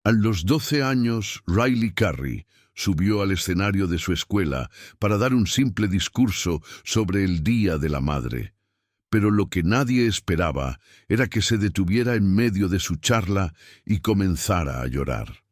A los 12 años, Riley Carey subió al escenario de su escuela para dar un simple discurso sobre el Día de la Madre. Pero lo que nadie esperaba era que se detuviera en medio de su charla y comenzara a llorar.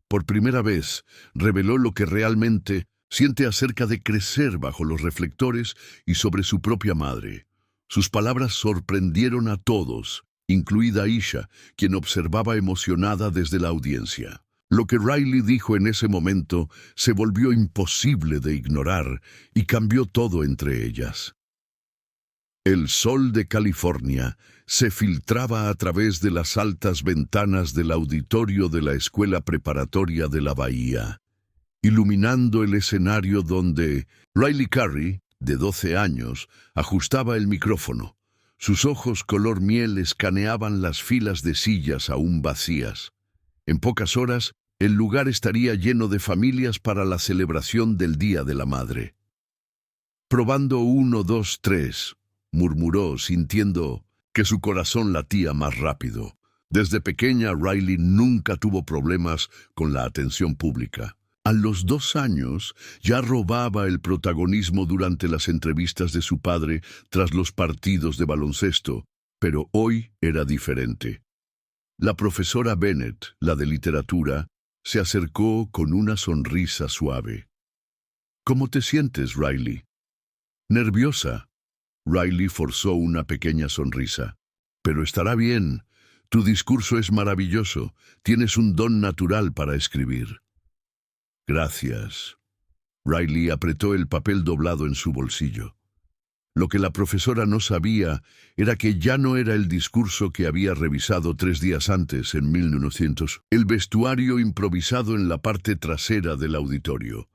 Por primera vez, reveló lo que realmente siente acerca de crecer bajo los reflectores y sobre su propia madre. Sus palabras sorprendieron a todos, incluida Isha, quien observaba emocionada desde la audiencia. Lo que Riley dijo en ese momento se volvió imposible de ignorar y cambió todo entre ellas. El sol de California se filtraba a través de las altas ventanas del auditorio de la escuela preparatoria de la bahía, iluminando el escenario donde Riley Carey, de 12 años, ajustaba el micrófono. Sus ojos color miel escaneaban las filas de sillas aún vacías. En pocas horas, el lugar estaría lleno de familias para la celebración del Día de la Madre. Probando 1, 2, 3, murmuró, sintiendo que su corazón latía más rápido. Desde pequeña, Riley nunca tuvo problemas con la atención pública. A los 2 años ya robaba el protagonismo durante las entrevistas de su padre tras los partidos de baloncesto, pero hoy era diferente. La profesora Bennett, la de literatura, se acercó con una sonrisa suave. ¿Cómo te sientes, Riley? Nerviosa. Riley forzó una pequeña sonrisa. Pero estará bien. Tu discurso es maravilloso. Tienes un don natural para escribir. Gracias. Riley apretó el papel doblado en su bolsillo. Lo que la profesora no sabía era que ya no era el discurso que había revisado 3 días antes, en 1900, el vestuario improvisado en la parte trasera del auditorio.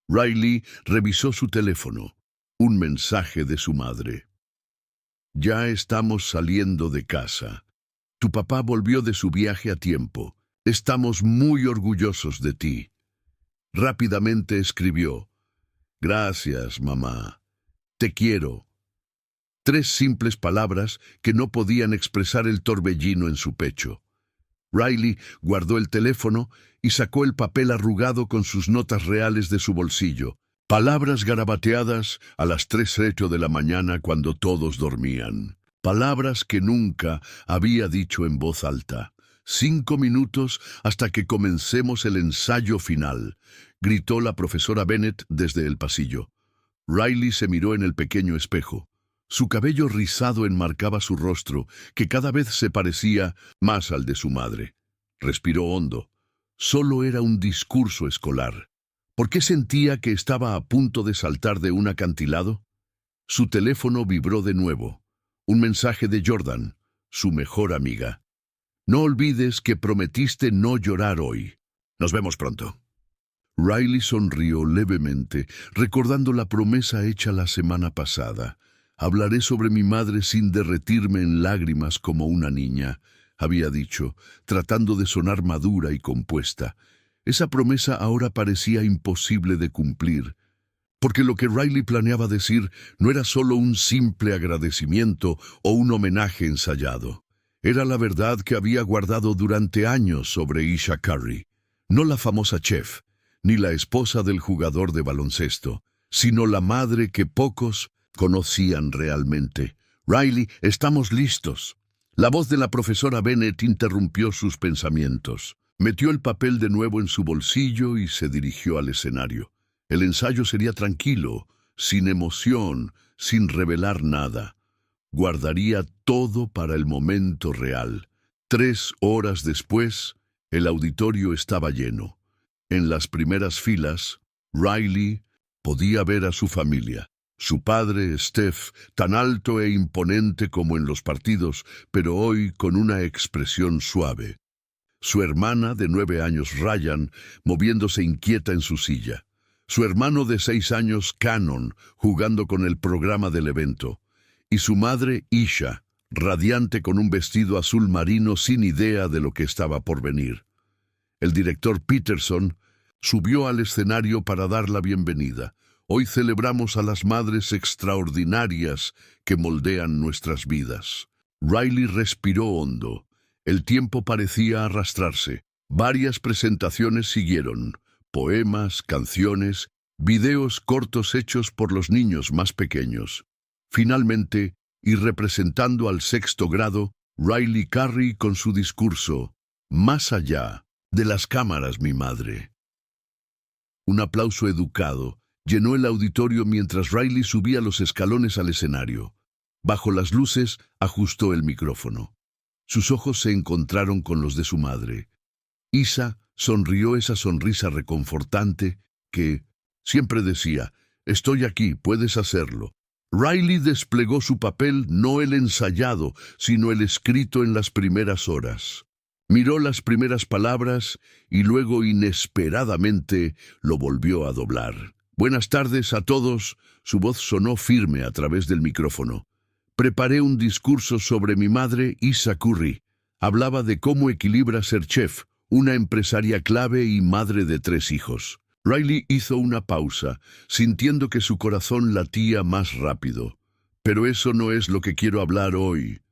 Riley revisó su teléfono. Un mensaje de su madre. Ya estamos saliendo de casa. Tu papá volvió de su viaje a tiempo. Estamos muy orgullosos de ti. Rápidamente escribió: Gracias, mamá. Te quiero. 3 simples palabras que no podían expresar el torbellino en su pecho. Riley guardó el teléfono y sacó el papel arrugado con sus notas reales de su bolsillo. Palabras garabateadas a las 3:08 de la mañana cuando todos dormían. Palabras que nunca había dicho en voz alta. 5 minutos hasta que comencemos el ensayo final, gritó la profesora Bennett desde el pasillo. Riley se miró en el pequeño espejo. Su cabello rizado enmarcaba su rostro, que cada vez se parecía más al de su madre. Respiró hondo. Solo era un discurso escolar. ¿Por qué sentía que estaba a punto de saltar de un acantilado? Su teléfono vibró de nuevo. Un mensaje de Jordan, su mejor amiga. No olvides que prometiste no llorar hoy. Nos vemos pronto. Riley sonrió levemente, recordando la promesa hecha la semana pasada. Hablaré sobre mi madre sin derretirme en lágrimas como una niña, había dicho, tratando de sonar madura y compuesta. Esa promesa ahora parecía imposible de cumplir, porque lo que Riley planeaba decir no era solo un simple agradecimiento o un homenaje ensayado. Era la verdad que había guardado durante años sobre Isha Carey, no la famosa chef, ni la esposa del jugador de baloncesto, sino la madre que pocos conocían realmente. Riley, estamos listos. La voz de la profesora Bennett interrumpió sus pensamientos. Metió el papel de nuevo en su bolsillo y se dirigió al escenario. El ensayo sería tranquilo, sin emoción, sin revelar nada. Guardaría todo para el momento real. 3 horas después, el auditorio estaba lleno. En las primeras filas, Riley podía ver a su familia. Su padre, Steph, tan alto e imponente como en los partidos, pero hoy con una expresión suave. Su hermana de 9 años, Ryan, moviéndose inquieta en su silla. Su hermano de 6 años, Cannon, jugando con el programa del evento. Y su madre, Isha, radiante con un vestido azul marino sin idea de lo que estaba por venir. El director Peterson subió al escenario para dar la bienvenida. Hoy celebramos a las madres extraordinarias que moldean nuestras vidas. Riley respiró hondo. El tiempo parecía arrastrarse. Varias presentaciones siguieron: poemas, canciones, videos cortos hechos por los niños más pequeños. Finalmente, y representando al sexto grado, Riley Curry con su discurso: Más allá de las cámaras, mi madre. Un aplauso educado llenó el auditorio mientras Riley subía los escalones al escenario. Bajo las luces, ajustó el micrófono. Sus ojos se encontraron con los de su madre. Isa sonrió esa sonrisa reconfortante que siempre decía: «Estoy aquí, puedes hacerlo». Riley desplegó su papel, no el ensayado, sino el escrito en las primeras horas. Miró las primeras palabras y luego inesperadamente lo volvió a doblar. «Buenas tardes a todos», su voz sonó firme a través del micrófono. «Preparé un discurso sobre mi madre, Isa Curry. Hablaba de cómo equilibra ser chef, una empresaria clave y madre de 3 hijos». Riley hizo una pausa, sintiendo que su corazón latía más rápido. «Pero eso no es lo que quiero hablar hoy».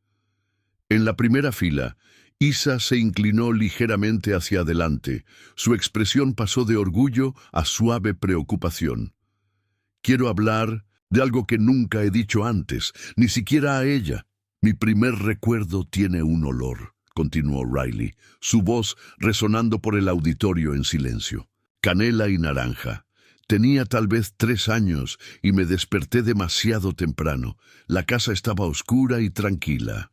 En la primera fila, Isa se inclinó ligeramente hacia adelante. Su expresión pasó de orgullo a suave preocupación. «Quiero hablar de algo que nunca he dicho antes, ni siquiera a ella. Mi primer recuerdo tiene un olor», continuó Riley, su voz resonando por el auditorio en silencio. «Canela y naranja. Tenía tal vez 3 años y me desperté demasiado temprano. La casa estaba oscura y tranquila».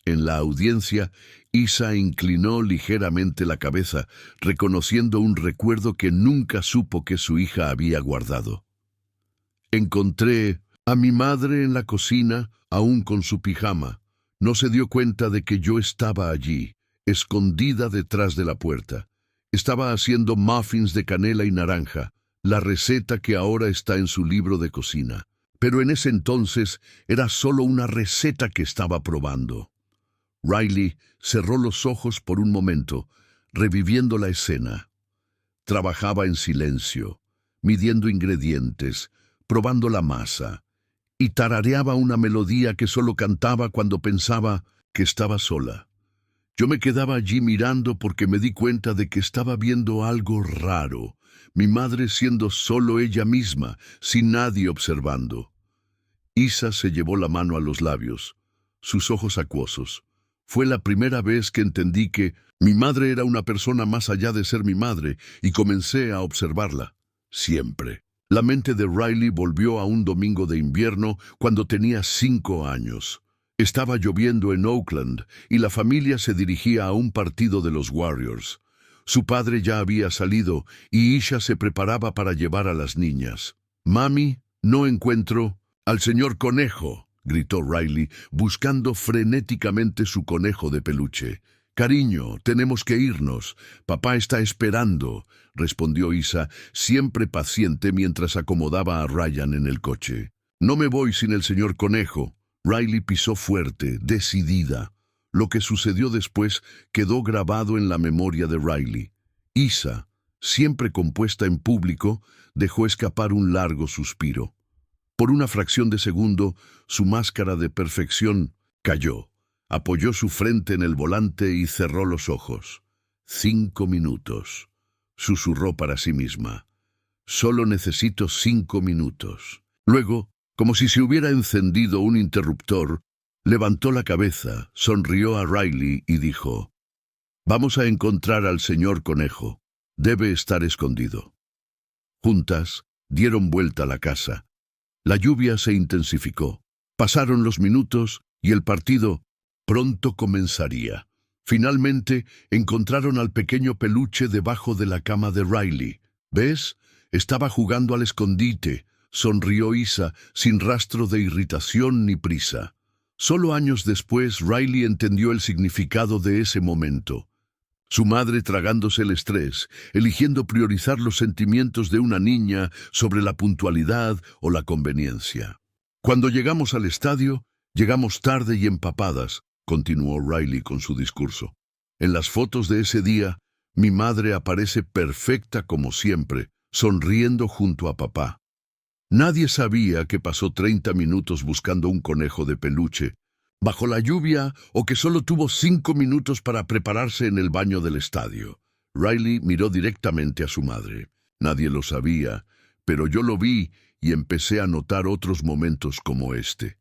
En la audiencia, Isa inclinó ligeramente la cabeza, reconociendo un recuerdo que nunca supo que su hija había guardado. «Encontré a mi madre en la cocina, aún con su pijama. No se dio cuenta de que yo estaba allí, escondida detrás de la puerta. Estaba haciendo muffins de canela y naranja, la receta que ahora está en su libro de cocina. Pero en ese entonces era solo una receta que estaba probando». Riley cerró los ojos por un momento, reviviendo la escena. Trabajaba en silencio, midiendo ingredientes, probando la masa, y tarareaba una melodía que solo cantaba cuando pensaba que estaba sola. Yo me quedaba allí mirando porque me di cuenta de que estaba viendo algo raro, mi madre siendo solo ella misma, sin nadie observando. Isa se llevó la mano a los labios, sus ojos acuosos. Fue la primera vez que entendí que mi madre era una persona más allá de ser mi madre y comencé a observarla. Siempre. La mente de Riley volvió a un domingo de invierno cuando tenía 5 años. Estaba lloviendo en Oakland y la familia se dirigía a un partido de los Warriors. Su padre ya había salido y Isha se preparaba para llevar a las niñas. «Mami, no encuentro al señor Conejo», gritó Riley, buscando frenéticamente su conejo de peluche. «Cariño, tenemos que irnos. Papá está esperando», respondió Isa, siempre paciente mientras acomodaba a Ryan en el coche. «No me voy sin el señor Conejo». Riley pisó fuerte, decidida. Lo que sucedió después quedó grabado en la memoria de Riley. Isa, siempre compuesta en público, dejó escapar un largo suspiro. Por una fracción de segundo, su máscara de perfección cayó. Apoyó su frente en el volante y cerró los ojos. 5 minutos, susurró para sí misma. «Solo necesito 5 minutos». Luego, como si se hubiera encendido un interruptor, levantó la cabeza, sonrió a Riley y dijo: «Vamos a encontrar al señor Conejo. Debe estar escondido». Juntas, dieron vuelta a la casa. La lluvia se intensificó. Pasaron los minutos y el partido pronto comenzaría. Finalmente encontraron al pequeño peluche debajo de la cama de Riley. «¿Ves? Estaba jugando al escondite», sonrió Isa, sin rastro de irritación ni prisa. Solo años después, Riley entendió el significado de ese momento. Su madre tragándose el estrés, eligiendo priorizar los sentimientos de una niña sobre la puntualidad o la conveniencia. «Cuando llegamos al estadio, llegamos tarde y empapadas», continuó Riley con su discurso. «En las fotos de ese día, mi madre aparece perfecta como siempre, sonriendo junto a papá. Nadie sabía que pasó 30 minutos buscando un conejo de peluche, bajo la lluvia o que solo tuvo 5 minutos para prepararse en el baño del estadio. Riley miró directamente a su madre. Nadie lo sabía, pero yo lo vi y empecé a notar otros momentos como este.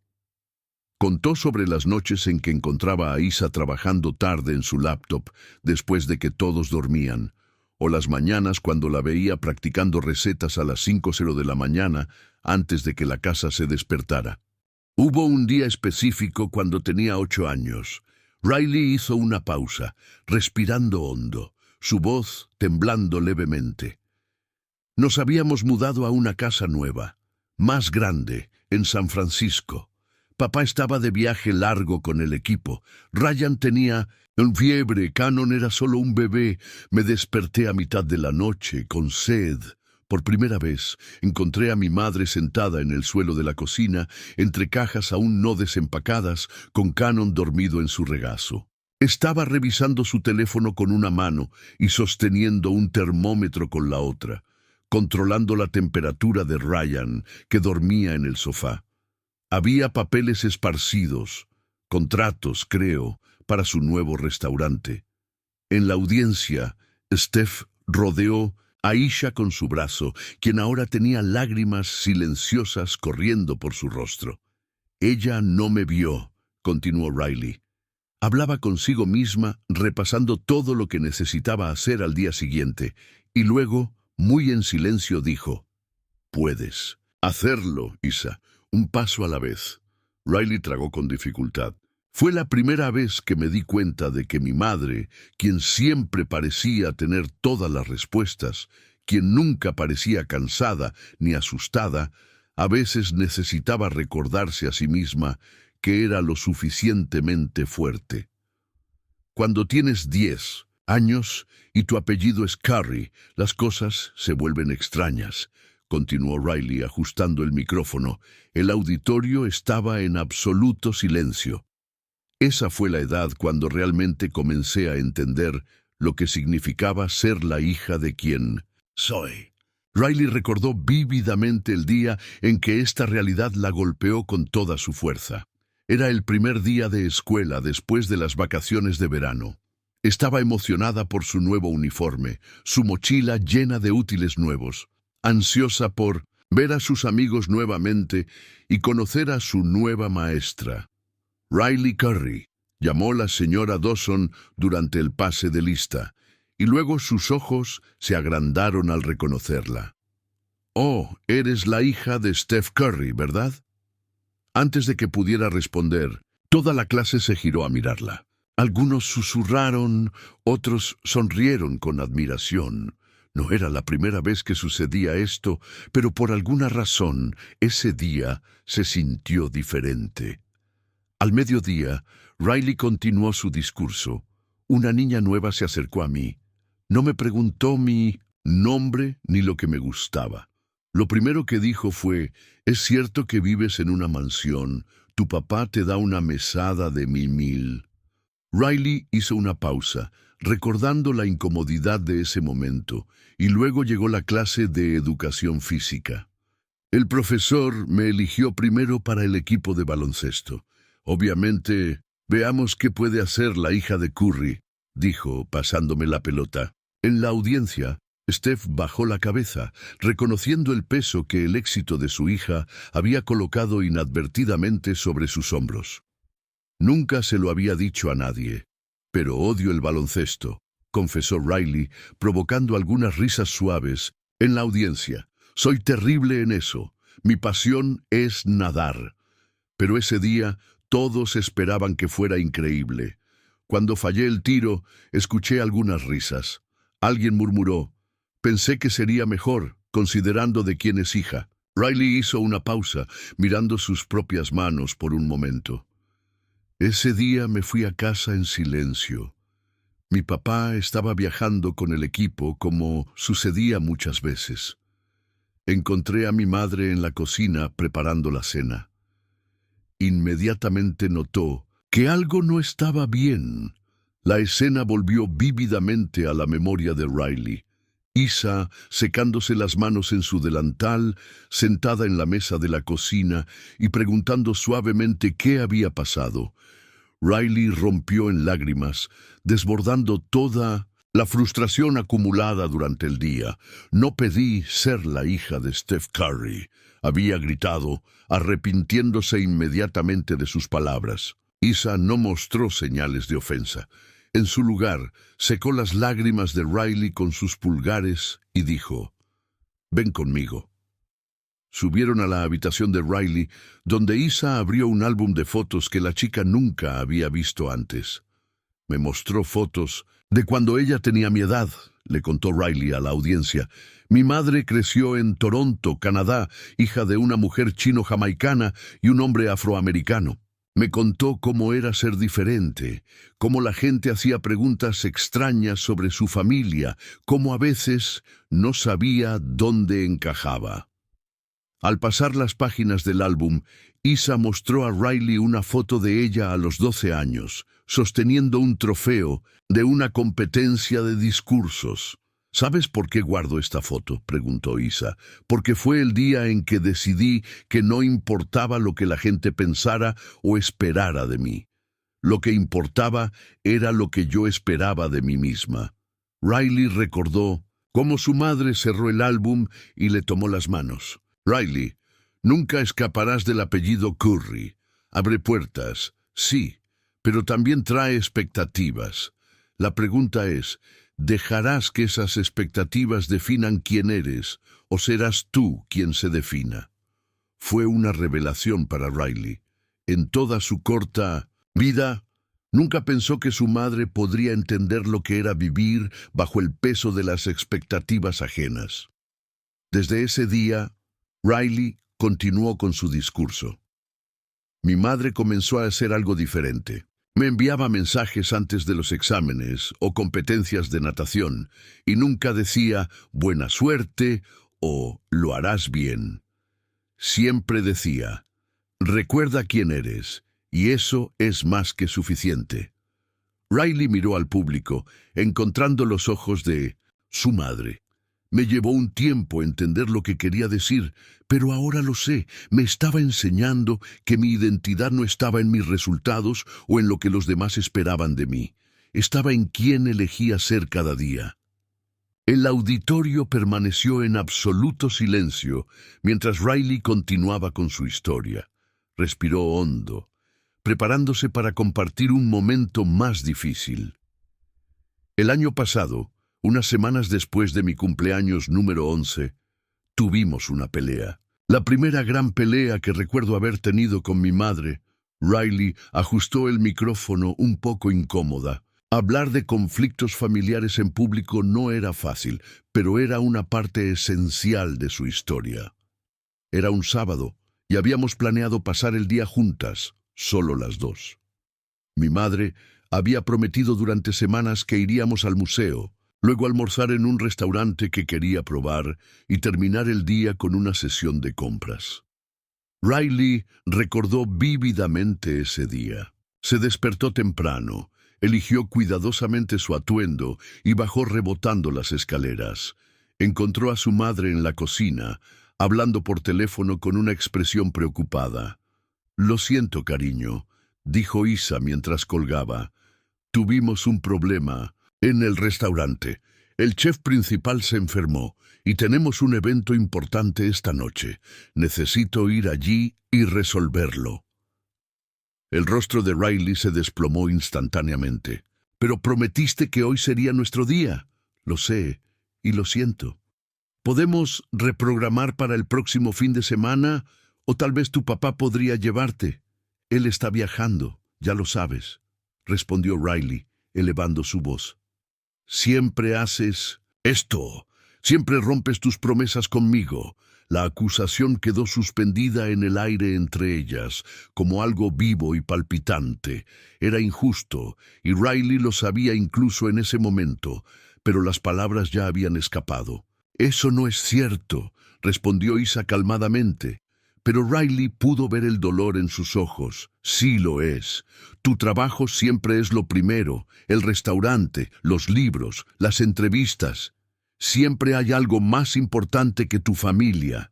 Contó sobre las noches en que encontraba a Isa trabajando tarde en su laptop después de que todos dormían, o las mañanas cuando la veía practicando recetas a las 5:00 de la mañana antes de que la casa se despertara. Hubo un día específico cuando tenía 8 años. Riley hizo una pausa, respirando hondo, su voz temblando levemente. Nos habíamos mudado a una casa nueva, más grande, en San Francisco. Papá estaba de viaje largo con el equipo. Ryan tenía fiebre, Cannon era solo un bebé. Me desperté a mitad de la noche, con sed. Por primera vez, encontré a mi madre sentada en el suelo de la cocina, entre cajas aún no desempacadas, con Cannon dormido en su regazo. Estaba revisando su teléfono con una mano y sosteniendo un termómetro con la otra, controlando la temperatura de Ryan, que dormía en el sofá. Había papeles esparcidos, contratos, creo, para su nuevo restaurante. En la audiencia, Steph rodeó a Aisha con su brazo, quien ahora tenía lágrimas silenciosas corriendo por su rostro. Ella no me vio, continuó Riley. Hablaba consigo misma, repasando todo lo que necesitaba hacer al día siguiente, y luego, muy en silencio, dijo: «Puedes hacerlo, Isa, un paso a la vez». Riley tragó con dificultad. Fue la primera vez que me di cuenta de que mi madre, quien siempre parecía tener todas las respuestas, quien nunca parecía cansada ni asustada, a veces necesitaba recordarse a sí misma que era lo suficientemente fuerte. Cuando tienes 10 años y tu apellido es Curry, las cosas se vuelven extrañas, continuó Riley ajustando el micrófono. El auditorio estaba en absoluto silencio. Esa fue la edad cuando realmente comencé a entender lo que significaba ser la hija de quien soy. Riley recordó vívidamente el día en que esta realidad la golpeó con toda su fuerza. Era el primer día de escuela después de las vacaciones de verano. Estaba emocionada por su nuevo uniforme, su mochila llena de útiles nuevos, ansiosa por ver a sus amigos nuevamente y conocer a su nueva maestra. Riley Curry, llamó la señora Dawson durante el pase de lista, y luego sus ojos se agrandaron al reconocerla. «Oh, eres la hija de Steph Curry, ¿verdad?». Antes de que pudiera responder, toda la clase se giró a mirarla. Algunos susurraron, otros sonrieron con admiración. No era la primera vez que sucedía esto, pero por alguna razón, ese día se sintió diferente. Al mediodía, Riley continuó su discurso. Una niña nueva se acercó a mí. No me preguntó mi nombre ni lo que me gustaba. Lo primero que dijo fue: «Es cierto que vives en una mansión. Tu papá te da una mesada de $1000». Riley hizo una pausa, recordando la incomodidad de ese momento, y luego llegó la clase de educación física. El profesor me eligió primero para el equipo de baloncesto. «Obviamente, veamos qué puede hacer la hija de Curry», dijo, pasándome la pelota. En la audiencia, Steph bajó la cabeza, reconociendo el peso que el éxito de su hija había colocado inadvertidamente sobre sus hombros. Nunca se lo había dicho a nadie, pero odio el baloncesto, confesó Riley, provocando algunas risas suaves en la audiencia. Soy terrible en eso. Mi pasión es nadar. Pero ese día todos esperaban que fuera increíble. Cuando fallé el tiro, escuché algunas risas. Alguien murmuró: «Pensé que sería mejor, considerando de quién es hija». Riley hizo una pausa, mirando sus propias manos por un momento. Ese día me fui a casa en silencio. Mi papá estaba viajando con el equipo, como sucedía muchas veces. Encontré a mi madre en la cocina preparando la cena. Inmediatamente notó que algo no estaba bien. La escena volvió vívidamente a la memoria de Riley. Isa, secándose las manos en su delantal, sentada en la mesa de la cocina y preguntando suavemente qué había pasado. Riley rompió en lágrimas, desbordando toda la frustración acumulada durante el día. «No pedí ser la hija de Steph Curry», había gritado, arrepintiéndose inmediatamente de sus palabras. Isa no mostró señales de ofensa. En su lugar, secó las lágrimas de Riley con sus pulgares y dijo: «Ven conmigo». Subieron a la habitación de Riley, donde Isa abrió un álbum de fotos que la chica nunca había visto antes. «Me mostró fotos de cuando ella tenía mi edad», le contó Riley a la audiencia. «Mi madre creció en Toronto, Canadá, hija de una mujer chino-jamaicana y un hombre afroamericano. Me contó cómo era ser diferente, cómo la gente hacía preguntas extrañas sobre su familia, cómo a veces no sabía dónde encajaba». Al pasar las páginas del álbum, Isa mostró a Riley una foto de ella a los 12 años, sosteniendo un trofeo de una competencia de discursos. «¿Sabes por qué guardo esta foto?», preguntó Isa. «Porque fue el día en que decidí que no importaba lo que la gente pensara o esperara de mí. Lo que importaba era lo que yo esperaba de mí misma». Riley recordó cómo su madre cerró el álbum y le tomó las manos. «Riley, nunca escaparás del apellido Curry. Abre puertas, sí, pero también trae expectativas. La pregunta es, ¿dejarás que esas expectativas definan quién eres o serás tú quien se defina?» Fue una revelación para Riley. En toda su corta vida, nunca pensó que su madre podría entender lo que era vivir bajo el peso de las expectativas ajenas. Desde ese día, Riley continuó con su discurso. «Mi madre comenzó a hacer algo diferente. Me enviaba mensajes antes de los exámenes o competencias de natación y nunca decía «buena suerte» o «lo harás bien». Siempre decía «recuerda quién eres» y eso es más que suficiente». Riley miró al público, encontrando los ojos de su madre. «Me llevó un tiempo entender lo que quería decir, pero ahora lo sé. Me estaba enseñando que mi identidad no estaba en mis resultados o en lo que los demás esperaban de mí. Estaba en quién elegía ser cada día». El auditorio permaneció en absoluto silencio mientras Riley continuaba con su historia. Respiró hondo, preparándose para compartir un momento más difícil. «El año pasado, unas semanas después de mi cumpleaños número 11, tuvimos una pelea. La primera gran pelea que recuerdo haber tenido con mi madre». Riley ajustó el micrófono un poco incómoda. Hablar de conflictos familiares en público no era fácil, pero era una parte esencial de su historia. Era un sábado y habíamos planeado pasar el día juntas, solo las dos. Mi madre había prometido durante semanas que iríamos al museo, luego almorzar en un restaurante que quería probar y terminar el día con una sesión de compras. Riley recordó vívidamente ese día. Se despertó temprano, eligió cuidadosamente su atuendo y bajó rebotando las escaleras. Encontró a su madre en la cocina, hablando por teléfono con una expresión preocupada. «Lo siento, cariño», dijo Isa mientras colgaba. «Tuvimos un problema en el restaurante. El chef principal se enfermó y tenemos un evento importante esta noche. Necesito ir allí y resolverlo». El rostro de Riley se desplomó instantáneamente. «Pero prometiste que hoy sería nuestro día». «Lo sé, y lo siento. ¿Podemos reprogramar para el próximo fin de semana? O tal vez tu papá podría llevarte». «Él está viajando, ya lo sabes», respondió Riley, elevando su voz. «Siempre haces esto. Siempre rompes tus promesas conmigo». La acusación quedó suspendida en el aire entre ellas, como algo vivo y palpitante. Era injusto, y Riley lo sabía incluso en ese momento, pero las palabras ya habían escapado. «Eso no es cierto», respondió Isa calmadamente. Pero Riley pudo ver el dolor en sus ojos. «Sí lo es. Tu trabajo siempre es lo primero, el restaurante, los libros, las entrevistas. Siempre hay algo más importante que tu familia.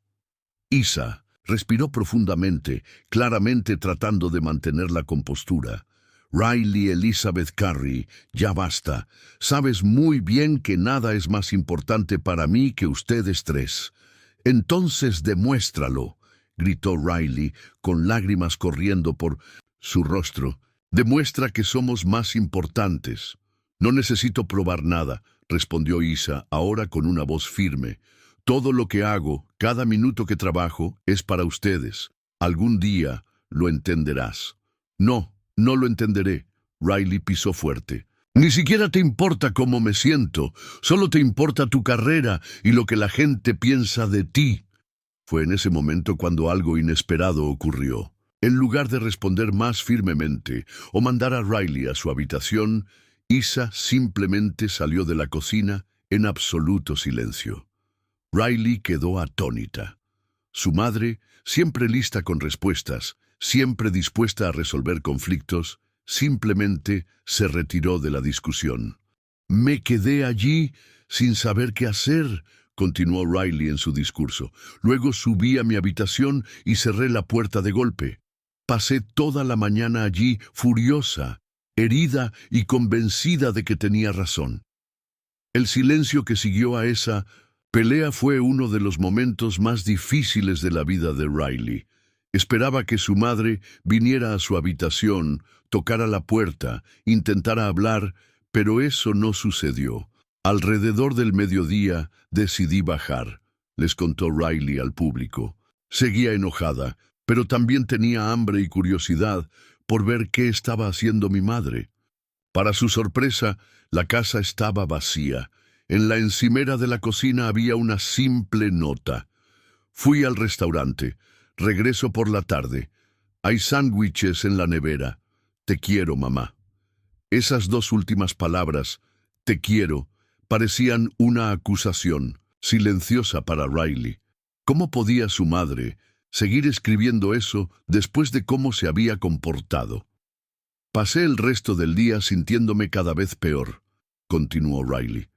Isa respiró profundamente, claramente tratando de mantener la compostura. Riley Elizabeth Carey, ya basta. Sabes muy bien que nada es más importante para mí que ustedes tres. Entonces demuéstralo, gritó Riley, con lágrimas corriendo por su rostro. Demuestra que somos más importantes. No necesito probar nada, respondió Isa, ahora con una voz firme. Todo lo que hago, cada minuto que trabajo, es para ustedes. Algún día lo entenderás. No, no lo entenderé. Riley pisó fuerte. Ni siquiera te importa cómo me siento, solo te importa tu carrera y lo que la gente piensa de ti. Fue en ese momento cuando algo inesperado ocurrió. En lugar de responder más firmemente o mandar a Riley a su habitación, Isa simplemente salió de la cocina en absoluto silencio. Riley quedó atónita. Su madre, siempre lista con respuestas, siempre dispuesta a resolver conflictos, simplemente se retiró de la discusión. Me quedé allí sin saber qué hacer, continuó Riley en su discurso. Luego subí a mi habitación y cerré la puerta de golpe. Pasé toda la mañana allí furiosa, herida y convencida de que tenía razón. El silencio que siguió a esa pelea fue uno de los momentos más difíciles de la vida de Riley. Esperaba que su madre viniera a su habitación, tocara la puerta, intentara hablar, pero eso no sucedió. Alrededor del mediodía decidí bajar, les contó Riley al público. Seguía enojada, pero también tenía hambre y curiosidad por ver qué estaba haciendo mi madre. Para su sorpresa, la casa estaba vacía. En la encimera de la cocina había una simple nota. Fui al restaurante. Regreso por la tarde. Hay sándwiches en la nevera. Te quiero, mamá. Esas dos últimas palabras, te quiero, parecían una acusación, silenciosa para Riley. ¿Cómo podía su madre seguir escribiendo eso después de cómo se había comportado? Pasé el resto del día sintiéndome cada vez peor, continuó Riley.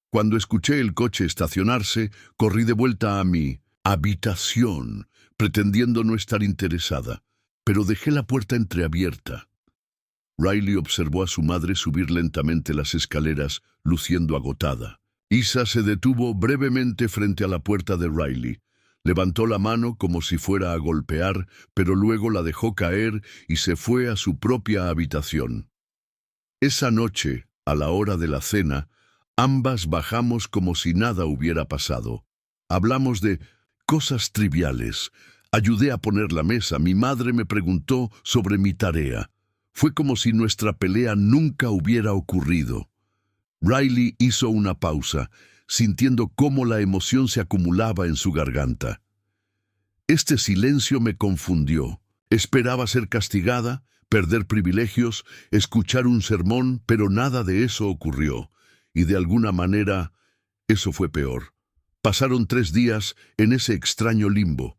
Cuando escuché el coche estacionarse, corrí de vuelta a mi habitación, pretendiendo no estar interesada, pero dejé la puerta entreabierta. Riley observó a su madre subir lentamente las escaleras, luciendo agotada. Isa se detuvo brevemente frente a la puerta de Riley. Levantó la mano como si fuera a golpear, pero luego la dejó caer y se fue a su propia habitación. Esa noche, a la hora de la cena, ambas bajamos como si nada hubiera pasado. Hablamos de cosas triviales. Ayudé a poner la mesa. Mi madre me preguntó sobre mi tarea. Fue como si nuestra pelea nunca hubiera ocurrido. Riley hizo una pausa, sintiendo cómo la emoción se acumulaba en su garganta. Este silencio me confundió. Esperaba ser castigada, perder privilegios, escuchar un sermón, pero nada de eso ocurrió. Y de alguna manera, eso fue peor. Pasaron 3 días en ese extraño limbo.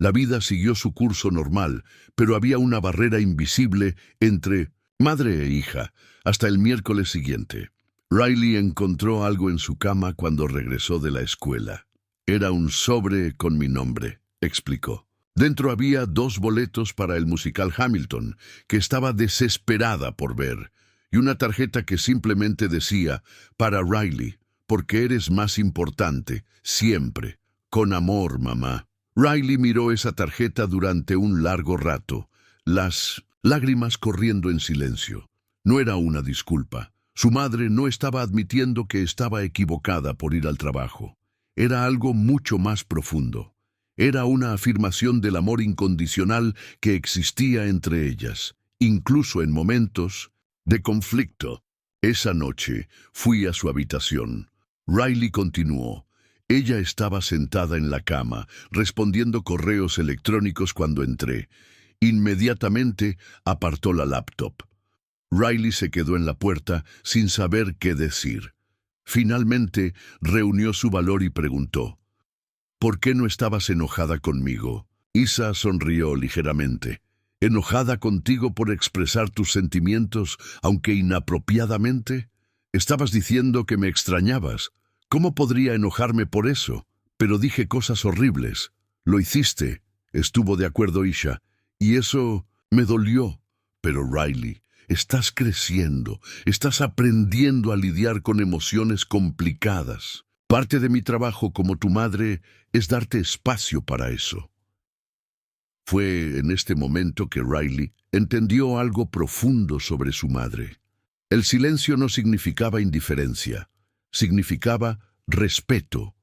La vida siguió su curso normal, pero había una barrera invisible entre madre e hija, hasta el miércoles siguiente. Riley encontró algo en su cama cuando regresó de la escuela. Era un sobre con mi nombre, explicó. Dentro había 2 boletos para el musical Hamilton, que estaba desesperada por ver, y una tarjeta que simplemente decía, para Riley, porque eres más importante, siempre. Con amor, mamá. Riley miró esa tarjeta durante un largo rato, las lágrimas corriendo en silencio. No era una disculpa. Su madre no estaba admitiendo que estaba equivocada por ir al trabajo. Era algo mucho más profundo. Era una afirmación del amor incondicional que existía entre ellas, incluso en momentos de conflicto. Esa noche fui a su habitación. Riley continuó. Ella estaba sentada en la cama, respondiendo correos electrónicos cuando entré. Inmediatamente apartó la laptop. Riley se quedó en la puerta sin saber qué decir. Finalmente reunió su valor y preguntó, ¿por qué no estabas enojada conmigo? Isa sonrió ligeramente. ¿Enojada contigo por expresar tus sentimientos, aunque inapropiadamente? Estabas diciendo que me extrañabas. ¿Cómo podría enojarme por eso? Pero dije cosas horribles. Lo hiciste. Estuvo de acuerdo Isha. Y eso me dolió. Pero Riley, estás creciendo. Estás aprendiendo a lidiar con emociones complicadas. Parte de mi trabajo como tu madre es darte espacio para eso. Fue en este momento que Riley entendió algo profundo sobre su madre. El silencio no significaba indiferencia, significaba respeto.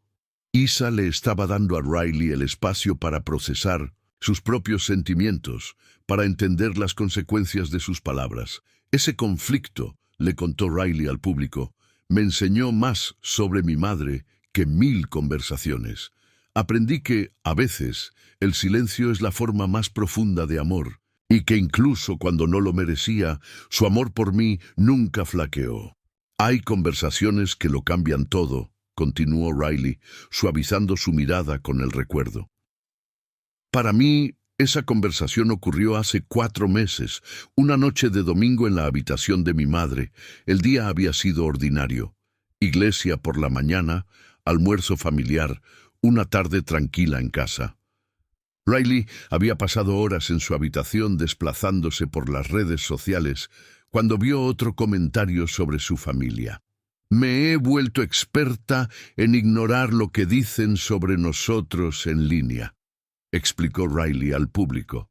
Isa le estaba dando a Riley el espacio para procesar sus propios sentimientos, para entender las consecuencias de sus palabras. Ese conflicto, le contó Riley al público, me enseñó más sobre mi madre que 1000 conversaciones. Aprendí que, a veces, el silencio es la forma más profunda de amor, y que incluso cuando no lo merecía, su amor por mí nunca flaqueó. Hay conversaciones que lo cambian todo, continuó Riley, suavizando su mirada con el recuerdo. Para mí, esa conversación ocurrió hace 4 meses, una noche de domingo en la habitación de mi madre. El día había sido ordinario. Iglesia por la mañana, almuerzo familiar, una tarde tranquila en casa. Riley había pasado horas en su habitación desplazándose por las redes sociales cuando vio otro comentario sobre su familia. Me he vuelto experta en ignorar lo que dicen sobre nosotros en línea, explicó Riley al público.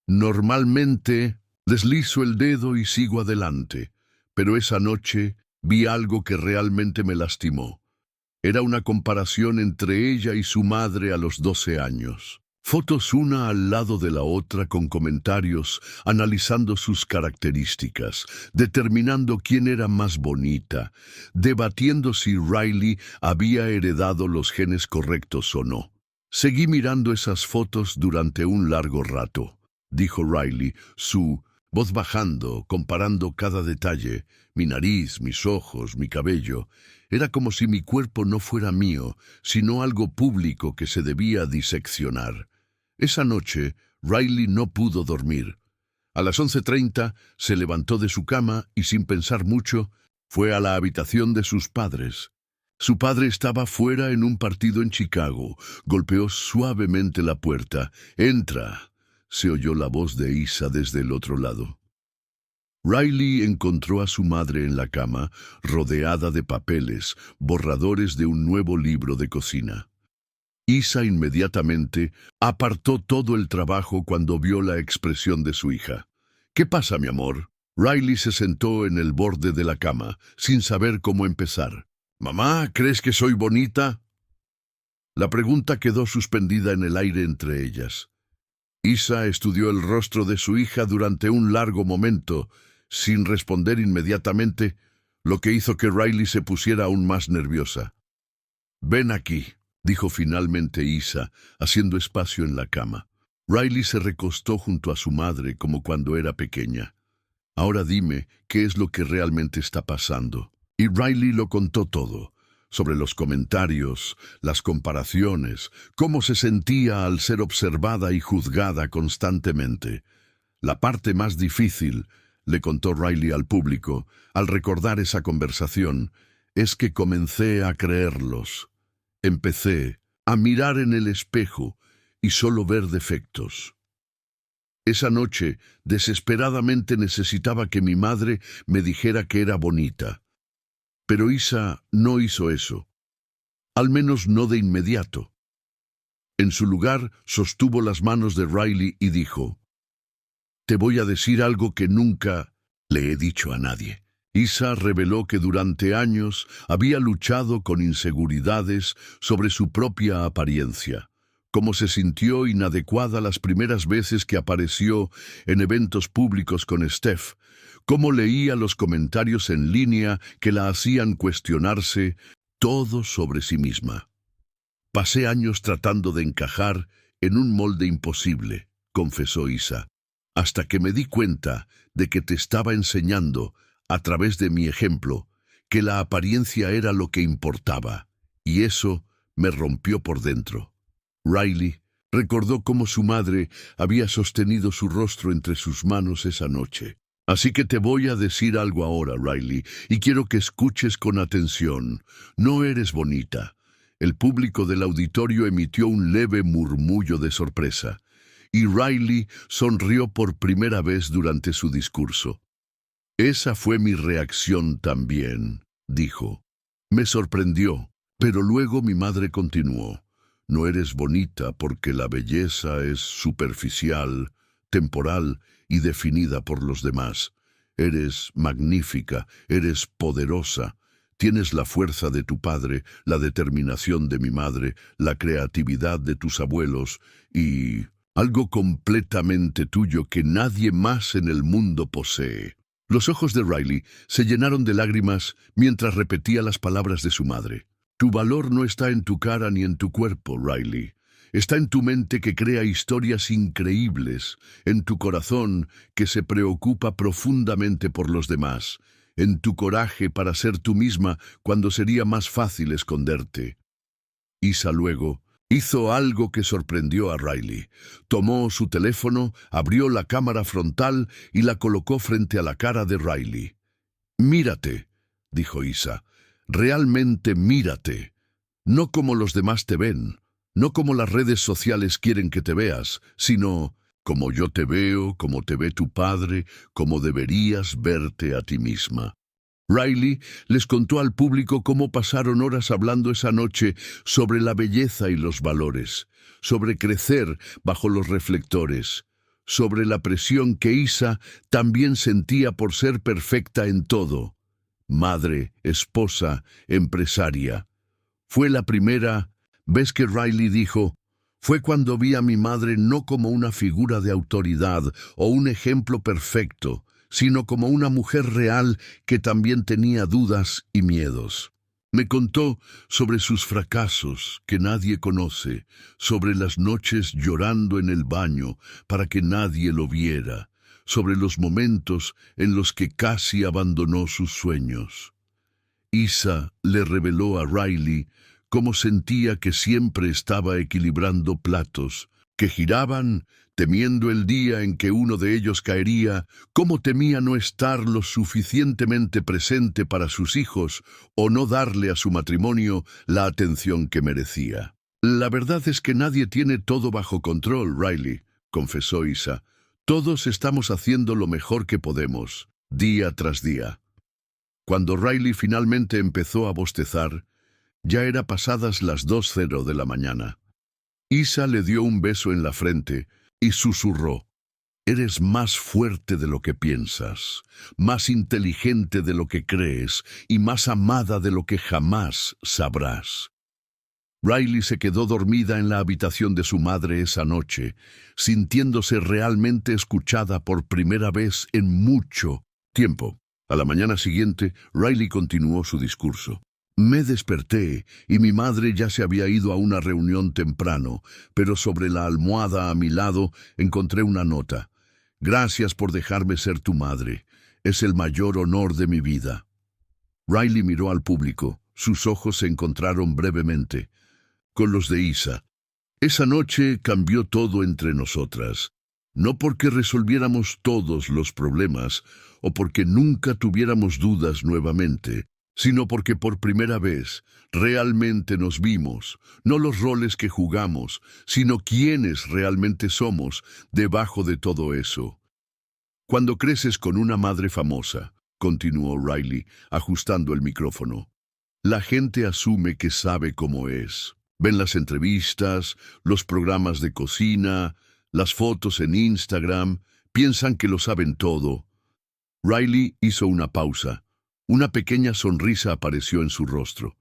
Normalmente deslizo el dedo y sigo adelante, pero esa noche vi algo que realmente me lastimó. Era una comparación entre ella y su madre a los 12 años. Fotos una al lado de la otra con comentarios analizando sus características, determinando quién era más bonita, debatiendo si Riley había heredado los genes correctos o no. Seguí mirando esas fotos durante un largo rato, dijo Riley, su voz bajando, comparando cada detalle, mi nariz, mis ojos, mi cabello. Era como si mi cuerpo no fuera mío, sino algo público que se debía diseccionar. Esa noche, Riley no pudo dormir. A las 11:30 se levantó de su cama y, sin pensar mucho, fue a la habitación de sus padres. Su padre estaba fuera en un partido en Chicago. Golpeó suavemente la puerta. «Entra», se oyó la voz de Isa desde el otro lado. Riley encontró a su madre en la cama, rodeada de papeles, borradores de un nuevo libro de cocina. Isa inmediatamente apartó todo el trabajo cuando vio la expresión de su hija. «¿Qué pasa, mi amor?» Riley se sentó en el borde de la cama, sin saber cómo empezar. «Mamá, ¿crees que soy bonita?» La pregunta quedó suspendida en el aire entre ellas. Isa estudió el rostro de su hija durante un largo momento, sin responder inmediatamente, lo que hizo que Riley se pusiera aún más nerviosa. «Ven aquí», dijo finalmente Isa, haciendo espacio en la cama. Riley se recostó junto a su madre como cuando era pequeña. «Ahora dime qué es lo que realmente está pasando». Y Riley lo contó todo, sobre los comentarios, las comparaciones, cómo se sentía al ser observada y juzgada constantemente. La parte más difícil, le contó Riley al público, al recordar esa conversación, es que comencé a creerlos. Empecé a mirar en el espejo y solo ver defectos. Esa noche, desesperadamente necesitaba que mi madre me dijera que era bonita. Pero Isa no hizo eso. Al menos no de inmediato. En su lugar, sostuvo las manos de Riley y dijo: «Te voy a decir algo que nunca le he dicho a nadie». Isa reveló que durante años había luchado con inseguridades sobre su propia apariencia, cómo se sintió inadecuada las primeras veces que apareció en eventos públicos con Steph, cómo leía los comentarios en línea que la hacían cuestionarse todo sobre sí misma. «Pasé años tratando de encajar en un molde imposible», confesó Isa, «hasta que me di cuenta de que te estaba enseñando, a través de mi ejemplo, que la apariencia era lo que importaba, y eso me rompió por dentro». Riley recordó cómo su madre había sostenido su rostro entre sus manos esa noche. Así que te voy a decir algo ahora, Riley, y quiero que escuches con atención. No eres bonita. El público del auditorio emitió un leve murmullo de sorpresa, y Riley sonrió por primera vez durante su discurso. Esa fue mi reacción también, dijo. Me sorprendió, pero luego mi madre continuó. No eres bonita porque la belleza es superficial, temporal y definida por los demás. Eres magnífica, eres poderosa. Tienes la fuerza de tu padre, la determinación de mi madre, la creatividad de tus abuelos y algo completamente tuyo que nadie más en el mundo posee. Los ojos de Riley se llenaron de lágrimas mientras repetía las palabras de su madre. Tu valor no está en tu cara ni en tu cuerpo, Riley. Está en tu mente que crea historias increíbles, en tu corazón que se preocupa profundamente por los demás, en tu coraje para ser tú misma cuando sería más fácil esconderte. Isa luego hizo algo que sorprendió a Riley. Tomó su teléfono, abrió la cámara frontal y la colocó frente a la cara de Riley. «Mírate», dijo Isa, «realmente mírate. No como los demás te ven, no como las redes sociales quieren que te veas, sino como yo te veo, como te ve tu padre, como deberías verte a ti misma». Riley les contó al público cómo pasaron horas hablando esa noche sobre la belleza y los valores, sobre crecer bajo los reflectores, sobre la presión que Isa también sentía por ser perfecta en todo. Madre, esposa, empresaria. Fue la primera vez que Riley dijo: «Fue cuando vi a mi madre no como una figura de autoridad o un ejemplo perfecto, sino como una mujer real que también tenía dudas y miedos». Me contó sobre sus fracasos que nadie conoce, sobre las noches llorando en el baño para que nadie lo viera, sobre los momentos en los que casi abandonó sus sueños. Isa le reveló a Riley cómo sentía que siempre estaba equilibrando platos, que giraban, temiendo el día en que uno de ellos caería, cómo temía no estar lo suficientemente presente para sus hijos o no darle a su matrimonio la atención que merecía. «La verdad es que nadie tiene todo bajo control, Riley», confesó Isa. «Todos estamos haciendo lo mejor que podemos, día tras día». Cuando Riley finalmente empezó a bostezar, ya era pasadas las 2:00 de la mañana. Isa le dio un beso en la frente y susurró: «Eres más fuerte de lo que piensas, más inteligente de lo que crees y más amada de lo que jamás sabrás». Riley se quedó dormida en la habitación de su madre esa noche, sintiéndose realmente escuchada por primera vez en mucho tiempo. A la mañana siguiente, Riley continuó su discurso. «Me desperté y mi madre ya se había ido a una reunión temprano, pero sobre la almohada a mi lado encontré una nota. Gracias por dejarme ser tu madre. Es el mayor honor de mi vida». Riley miró al público. Sus ojos se encontraron brevemente con los de Isa. Esa noche cambió todo entre nosotras. No porque resolviéramos todos los problemas o porque nunca tuviéramos dudas nuevamente, sino porque por primera vez realmente nos vimos, no los roles que jugamos, sino quienes realmente somos debajo de todo eso. «Cuando creces con una madre famosa», continuó Riley, ajustando el micrófono, «la gente asume que sabe cómo es. Ven las entrevistas, los programas de cocina, las fotos en Instagram, piensan que lo saben todo». Riley hizo una pausa. Una pequeña sonrisa apareció en su rostro.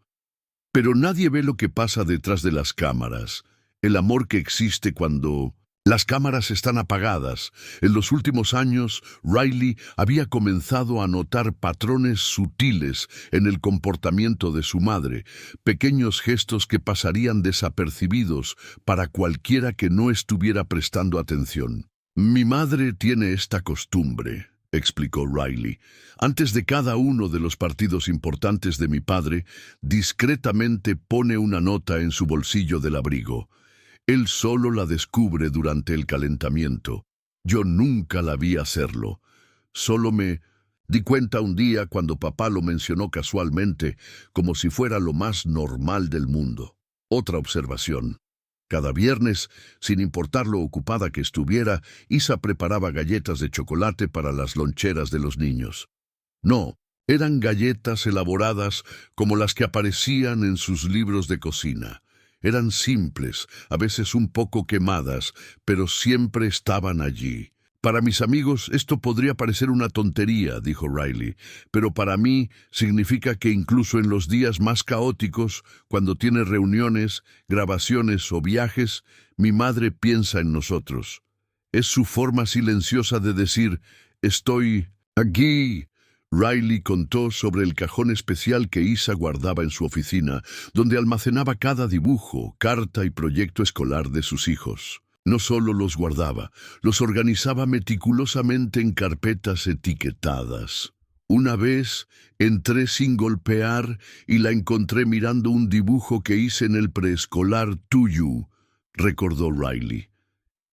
«Pero nadie ve lo que pasa detrás de las cámaras, el amor que existe cuando las cámaras están apagadas». En los últimos años, Riley había comenzado a notar patrones sutiles en el comportamiento de su madre, pequeños gestos que pasarían desapercibidos para cualquiera que no estuviera prestando atención. «Mi madre tiene esta costumbre», explicó Riley. «Antes de cada uno de los partidos importantes de mi padre, discretamente pone una nota en su bolsillo del abrigo. Él solo la descubre durante el calentamiento. Yo nunca la vi hacerlo. Solo me di cuenta un día cuando papá lo mencionó casualmente, como si fuera lo más normal del mundo. Otra observación. Cada viernes, sin importar lo ocupada que estuviera, Isa preparaba galletas de chocolate para las loncheras de los niños. No, eran galletas elaboradas como las que aparecían en sus libros de cocina. Eran simples, a veces un poco quemadas, pero siempre estaban allí. Para mis amigos esto podría parecer una tontería, dijo Riley, pero para mí significa que incluso en los días más caóticos, cuando tiene reuniones, grabaciones o viajes, mi madre piensa en nosotros. Es su forma silenciosa de decir, estoy aquí. Riley contó sobre el cajón especial que Isa guardaba en su oficina, donde almacenaba cada dibujo, carta y proyecto escolar de sus hijos. No solo los guardaba, los organizaba meticulosamente en carpetas etiquetadas. Una vez entré sin golpear y la encontré mirando un dibujo que hice en el preescolar tuyo, recordó Riley.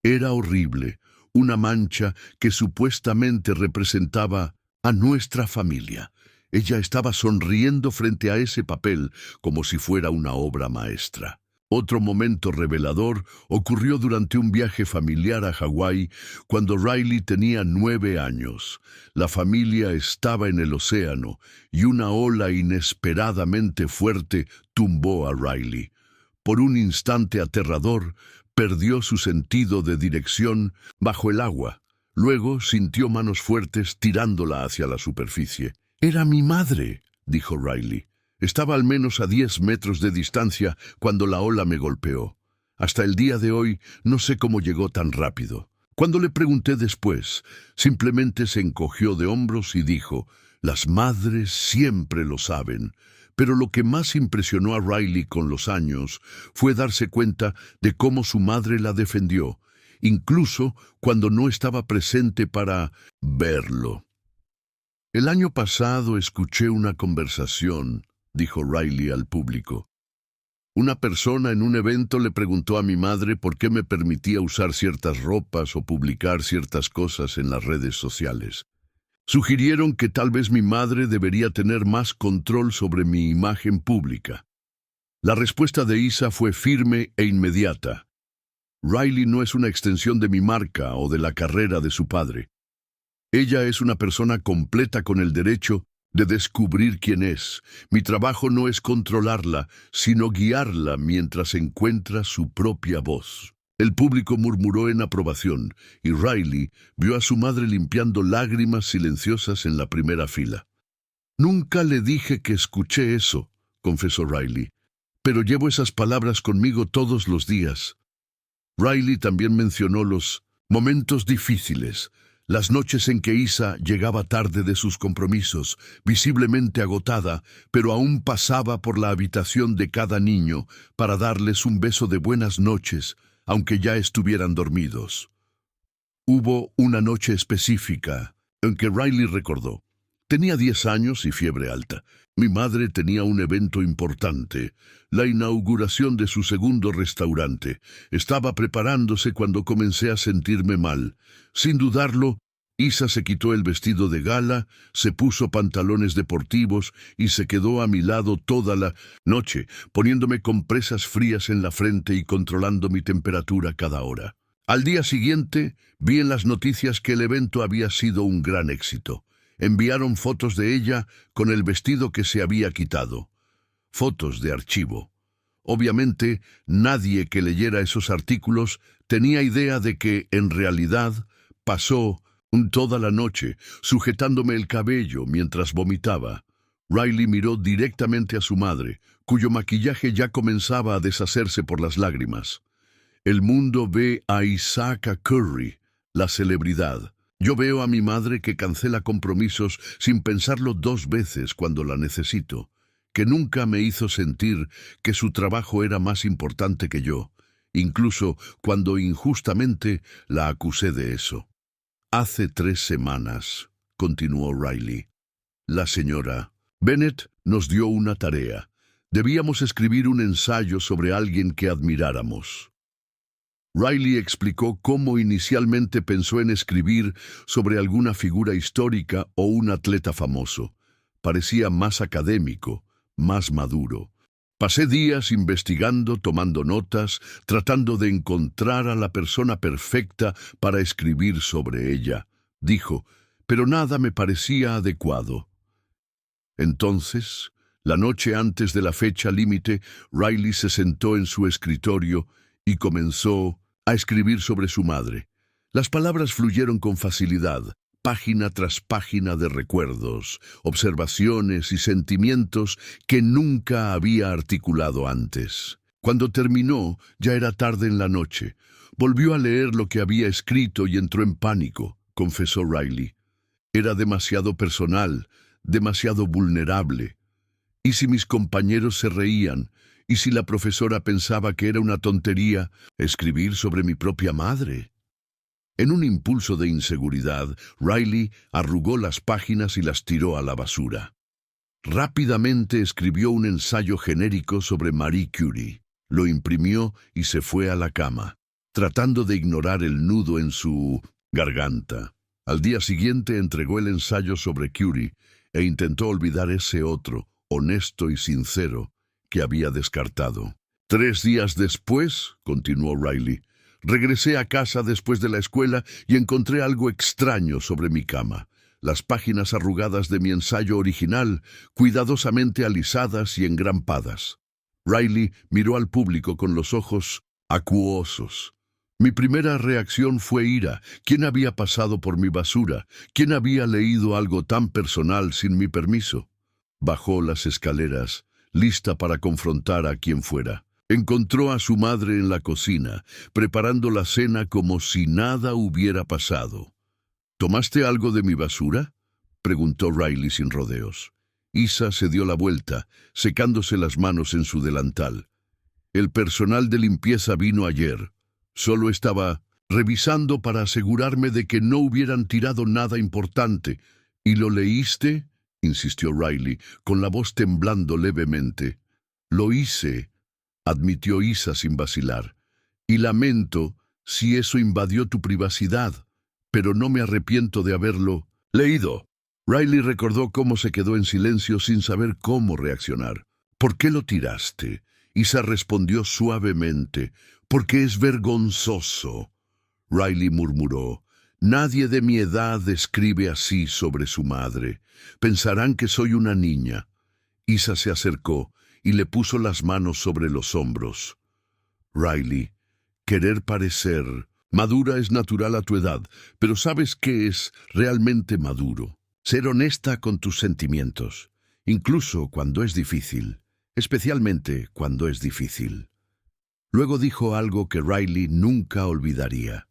Era horrible, una mancha que supuestamente representaba a nuestra familia. Ella estaba sonriendo frente a ese papel como si fuera una obra maestra. Otro momento revelador ocurrió durante un viaje familiar a Hawái cuando Riley tenía 9 años. La familia estaba en el océano y una ola inesperadamente fuerte tumbó a Riley. Por un instante aterrador, perdió su sentido de dirección bajo el agua. Luego sintió manos fuertes tirándola hacia la superficie. «Era mi madre», dijo Riley. «Estaba al menos a 10 metros de distancia cuando la ola me golpeó. Hasta el día de hoy no sé cómo llegó tan rápido». Cuando le pregunté después, simplemente se encogió de hombros y dijo, «Las madres siempre lo saben». Pero lo que más impresionó a Riley con los años fue darse cuenta de cómo su madre la defendió, incluso cuando no estaba presente para verlo. «El año pasado escuché una conversación», dijo Riley al público. «Una persona en un evento le preguntó a mi madre por qué me permitía usar ciertas ropas o publicar ciertas cosas en las redes sociales. Sugirieron que tal vez mi madre debería tener más control sobre mi imagen pública. La respuesta de Isa fue firme e inmediata. Riley no es una extensión de mi marca o de la carrera de su padre. Ella es una persona completa con el derecho de descubrir quién es. Mi trabajo no es controlarla, sino guiarla mientras encuentra su propia voz». El público murmuró en aprobación, y Riley vio a su madre limpiando lágrimas silenciosas en la primera fila. «Nunca le dije que escuché eso», confesó Riley, «pero llevo esas palabras conmigo todos los días». Riley también mencionó los momentos difíciles, las noches en que Isa llegaba tarde de sus compromisos, visiblemente agotada, pero aún pasaba por la habitación de cada niño para darles un beso de buenas noches, aunque ya estuvieran dormidos. Hubo una noche específica en que Riley recordó. Tenía 10 años y fiebre alta. Mi madre tenía un evento importante, la inauguración de su segundo restaurante. Estaba preparándose cuando comencé a sentirme mal. Sin dudarlo, Isa se quitó el vestido de gala, se puso pantalones deportivos y se quedó a mi lado toda la noche, poniéndome compresas frías en la frente y controlando mi temperatura cada hora. Al día siguiente, vi en las noticias que el evento había sido un gran éxito. Enviaron fotos de ella con el vestido que se había quitado. Fotos de archivo. Obviamente, nadie que leyera esos artículos tenía idea de que, en realidad, pasó toda la noche, sujetándome el cabello mientras vomitaba. Riley miró directamente a su madre, cuyo maquillaje ya comenzaba a deshacerse por las lágrimas. «El mundo ve a Isaka Curry, la celebridad. Yo veo a mi madre que cancela compromisos sin pensarlo 2 veces cuando la necesito, que nunca me hizo sentir que su trabajo era más importante que yo, incluso cuando injustamente la acusé de eso». «Hace 3 semanas», continuó Riley, «la señora Bennett nos dio una tarea. Debíamos escribir un ensayo sobre alguien que admiráramos». Riley explicó cómo inicialmente pensó en escribir sobre alguna figura histórica o un atleta famoso. Parecía más académico, más maduro. Pasé días investigando, tomando notas, tratando de encontrar a la persona perfecta para escribir sobre ella, dijo, pero nada me parecía adecuado. Entonces, la noche antes de la fecha límite, Riley se sentó en su escritorio y comenzó a escribir sobre su madre. Las palabras fluyeron con facilidad, página tras página de recuerdos, observaciones y sentimientos que nunca había articulado antes. Cuando terminó, ya era tarde en la noche. Volvió a leer lo que había escrito y entró en pánico, confesó Riley. Era demasiado personal, demasiado vulnerable. ¿Y si mis compañeros se reían? ¿Y si la profesora pensaba que era una tontería escribir sobre mi propia madre? En un impulso de inseguridad, Riley arrugó las páginas y las tiró a la basura. Rápidamente escribió un ensayo genérico sobre Marie Curie. Lo imprimió y se fue a la cama, tratando de ignorar el nudo en su garganta. Al día siguiente entregó el ensayo sobre Curie e intentó olvidar ese otro, honesto y sincero, que había descartado. 3 días después, continuó Riley, regresé a casa después de la escuela y encontré algo extraño sobre mi cama. Las páginas arrugadas de mi ensayo original, cuidadosamente alisadas y engrampadas. Riley miró al público con los ojos acuosos. Mi primera reacción fue ira. ¿Quién había pasado por mi basura? ¿Quién había leído algo tan personal sin mi permiso? Bajó las escaleras, lista para confrontar a quien fuera. Encontró a su madre en la cocina, preparando la cena como si nada hubiera pasado. ¿Tomaste algo de mi basura?, preguntó Riley sin rodeos. Isa se dio la vuelta, secándose las manos en su delantal. El personal de limpieza vino ayer. Solo estaba revisando para asegurarme de que no hubieran tirado nada importante. ¿Y lo leíste?, insistió Riley, con la voz temblando levemente. Lo hice, admitió Isa sin vacilar. Y lamento si eso invadió tu privacidad, pero no me arrepiento de haberlo leído. Riley recordó cómo se quedó en silencio sin saber cómo reaccionar. ¿Por qué lo tiraste? Isa respondió suavemente. Porque es vergonzoso. Riley murmuró. Nadie de mi edad escribe así sobre su madre. Pensarán que soy una niña. Isa se acercó y le puso las manos sobre los hombros. Riley, querer parecer madura es natural a tu edad, pero ¿sabes qué es realmente maduro? Ser honesta con tus sentimientos, incluso cuando es difícil, especialmente cuando es difícil. Luego dijo algo que Riley nunca olvidaría.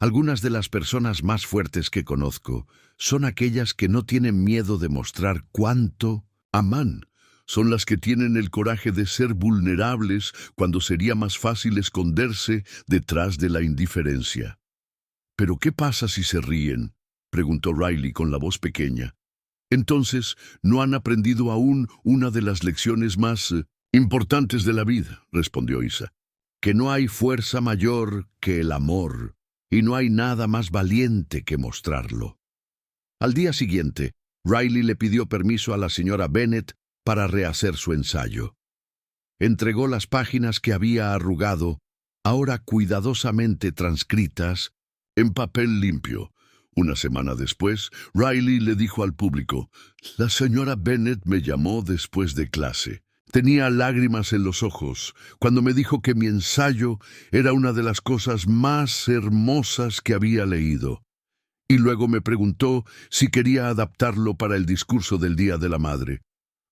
Algunas de las personas más fuertes que conozco son aquellas que no tienen miedo de mostrar cuánto aman. Son las que tienen el coraje de ser vulnerables cuando sería más fácil esconderse detrás de la indiferencia. ¿Pero qué pasa si se ríen?, preguntó Riley con la voz pequeña. Entonces, ¿no han aprendido aún una de las lecciones más importantes de la vida?, respondió Isa. Que no hay fuerza mayor que el amor, y no hay nada más valiente que mostrarlo. Al día siguiente, Riley le pidió permiso a la señora Bennet para rehacer su ensayo. Entregó las páginas que había arrugado, ahora cuidadosamente transcritas, en papel limpio. Una semana después, Riley le dijo al público, «La señora Bennet me llamó después de clase. Tenía lágrimas en los ojos cuando me dijo que mi ensayo era una de las cosas más hermosas que había leído. Y luego me preguntó si quería adaptarlo para el discurso del Día de la Madre».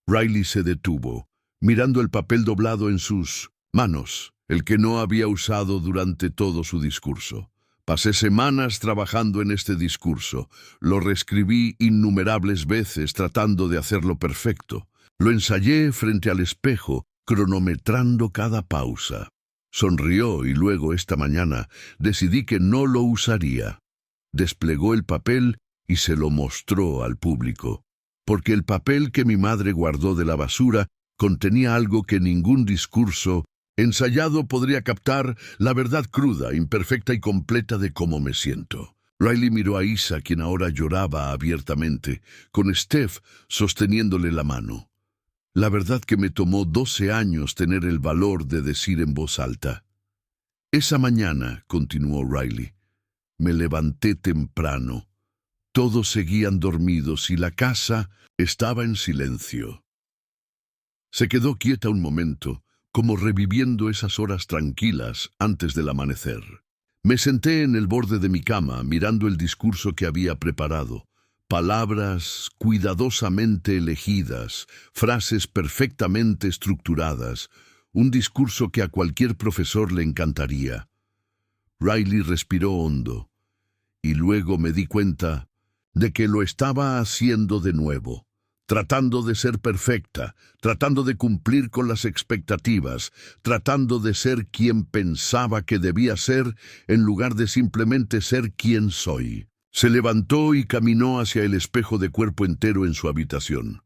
Riley se detuvo, mirando el papel doblado en sus manos, el que no había usado durante todo su discurso. Pasé semanas trabajando en este discurso. Lo reescribí innumerables veces tratando de hacerlo perfecto. Lo ensayé frente al espejo, cronometrando cada pausa. Sonrió y luego esta mañana decidí que no lo usaría. Desplegó el papel y se lo mostró al público. Porque el papel que mi madre guardó de la basura contenía algo que ningún discurso Ensayado podría captar la verdad cruda, imperfecta y completa de cómo me siento. Riley miró a Isa, quien ahora lloraba abiertamente, con Steph sosteniéndole la mano. La verdad que me tomó 12 años tener el valor de decir en voz alta. Esa mañana, continuó Riley, me levanté temprano. Todos seguían dormidos y la casa estaba en silencio. Se quedó quieta un momento, como reviviendo esas horas tranquilas antes del amanecer. Me senté en el borde de mi cama, mirando el discurso que había preparado. Palabras cuidadosamente elegidas, frases perfectamente estructuradas, un discurso que a cualquier profesor le encantaría. Riley respiró hondo, y luego me di cuenta de que lo estaba haciendo de nuevo, tratando de ser perfecta, tratando de cumplir con las expectativas, tratando de ser quien pensaba que debía ser en lugar de simplemente ser quien soy. Se levantó y caminó hacia el espejo de cuerpo entero en su habitación.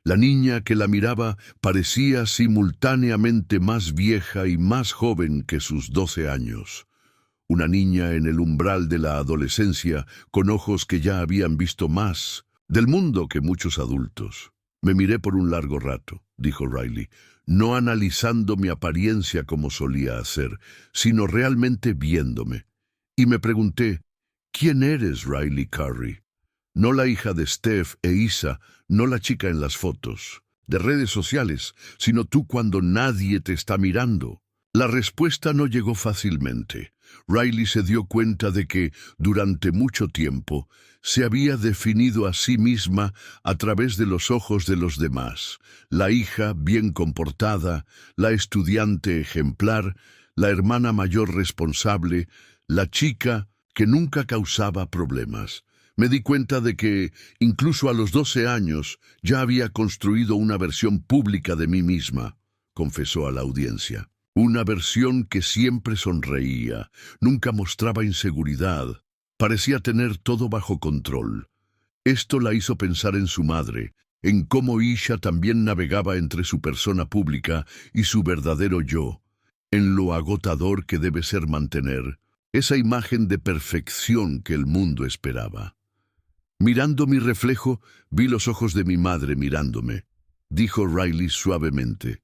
La niña que la miraba parecía simultáneamente más vieja y más joven que sus 12 años. Una niña en el umbral de la adolescencia, con ojos que ya habían visto más del mundo que muchos adultos. Me miré por un largo rato, dijo Riley, no analizando mi apariencia como solía hacer, sino realmente viéndome. Y me pregunté, ¿quién eres, Riley Curry? No la hija de Steph e Isa, no la chica en las fotos, de redes sociales, sino tú cuando nadie te está mirando. La respuesta no llegó fácilmente. Riley se dio cuenta de que, durante mucho tiempo, se había definido a sí misma a través de los ojos de los demás. La hija bien comportada, la estudiante ejemplar, la hermana mayor responsable, la chica que nunca causaba problemas. Me di cuenta de que, incluso a los 12 años, ya había construido una versión pública de mí misma, confesó a la audiencia. Una versión que siempre sonreía, nunca mostraba inseguridad, parecía tener todo bajo control. Esto la hizo pensar en su madre, en cómo Isha también navegaba entre su persona pública y su verdadero yo, en lo agotador que debe ser mantener esa imagen de perfección que el mundo esperaba. Mirando mi reflejo, vi los ojos de mi madre mirándome, dijo Riley suavemente,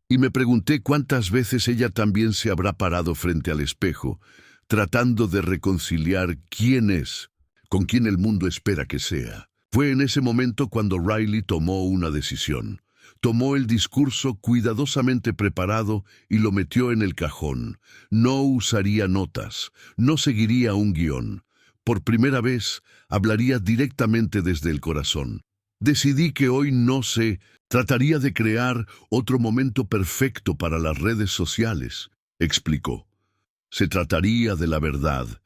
y me pregunté cuántas veces ella también se habrá parado frente al espejo, tratando de reconciliar quién es, con quién el mundo espera que sea. Fue en ese momento cuando Riley tomó una decisión. Tomó el discurso cuidadosamente preparado y lo metió en el cajón. No usaría notas, no seguiría un guión. Por primera vez, hablaría directamente desde el corazón. Decidí que hoy trataría de crear otro momento perfecto para las redes sociales, explicó. Se trataría de la verdad,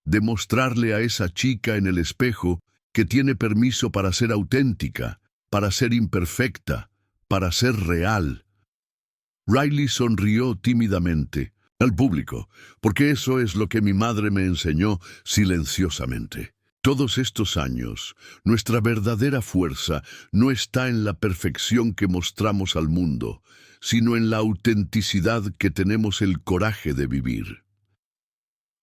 de mostrarle a esa chica en el espejo que tiene permiso para ser auténtica, para ser imperfecta, para ser real. Riley sonrió tímidamente al público, porque eso es lo que mi madre me enseñó silenciosamente. Todos estos años, nuestra verdadera fuerza no está en la perfección que mostramos al mundo, sino en la autenticidad que tenemos el coraje de vivir.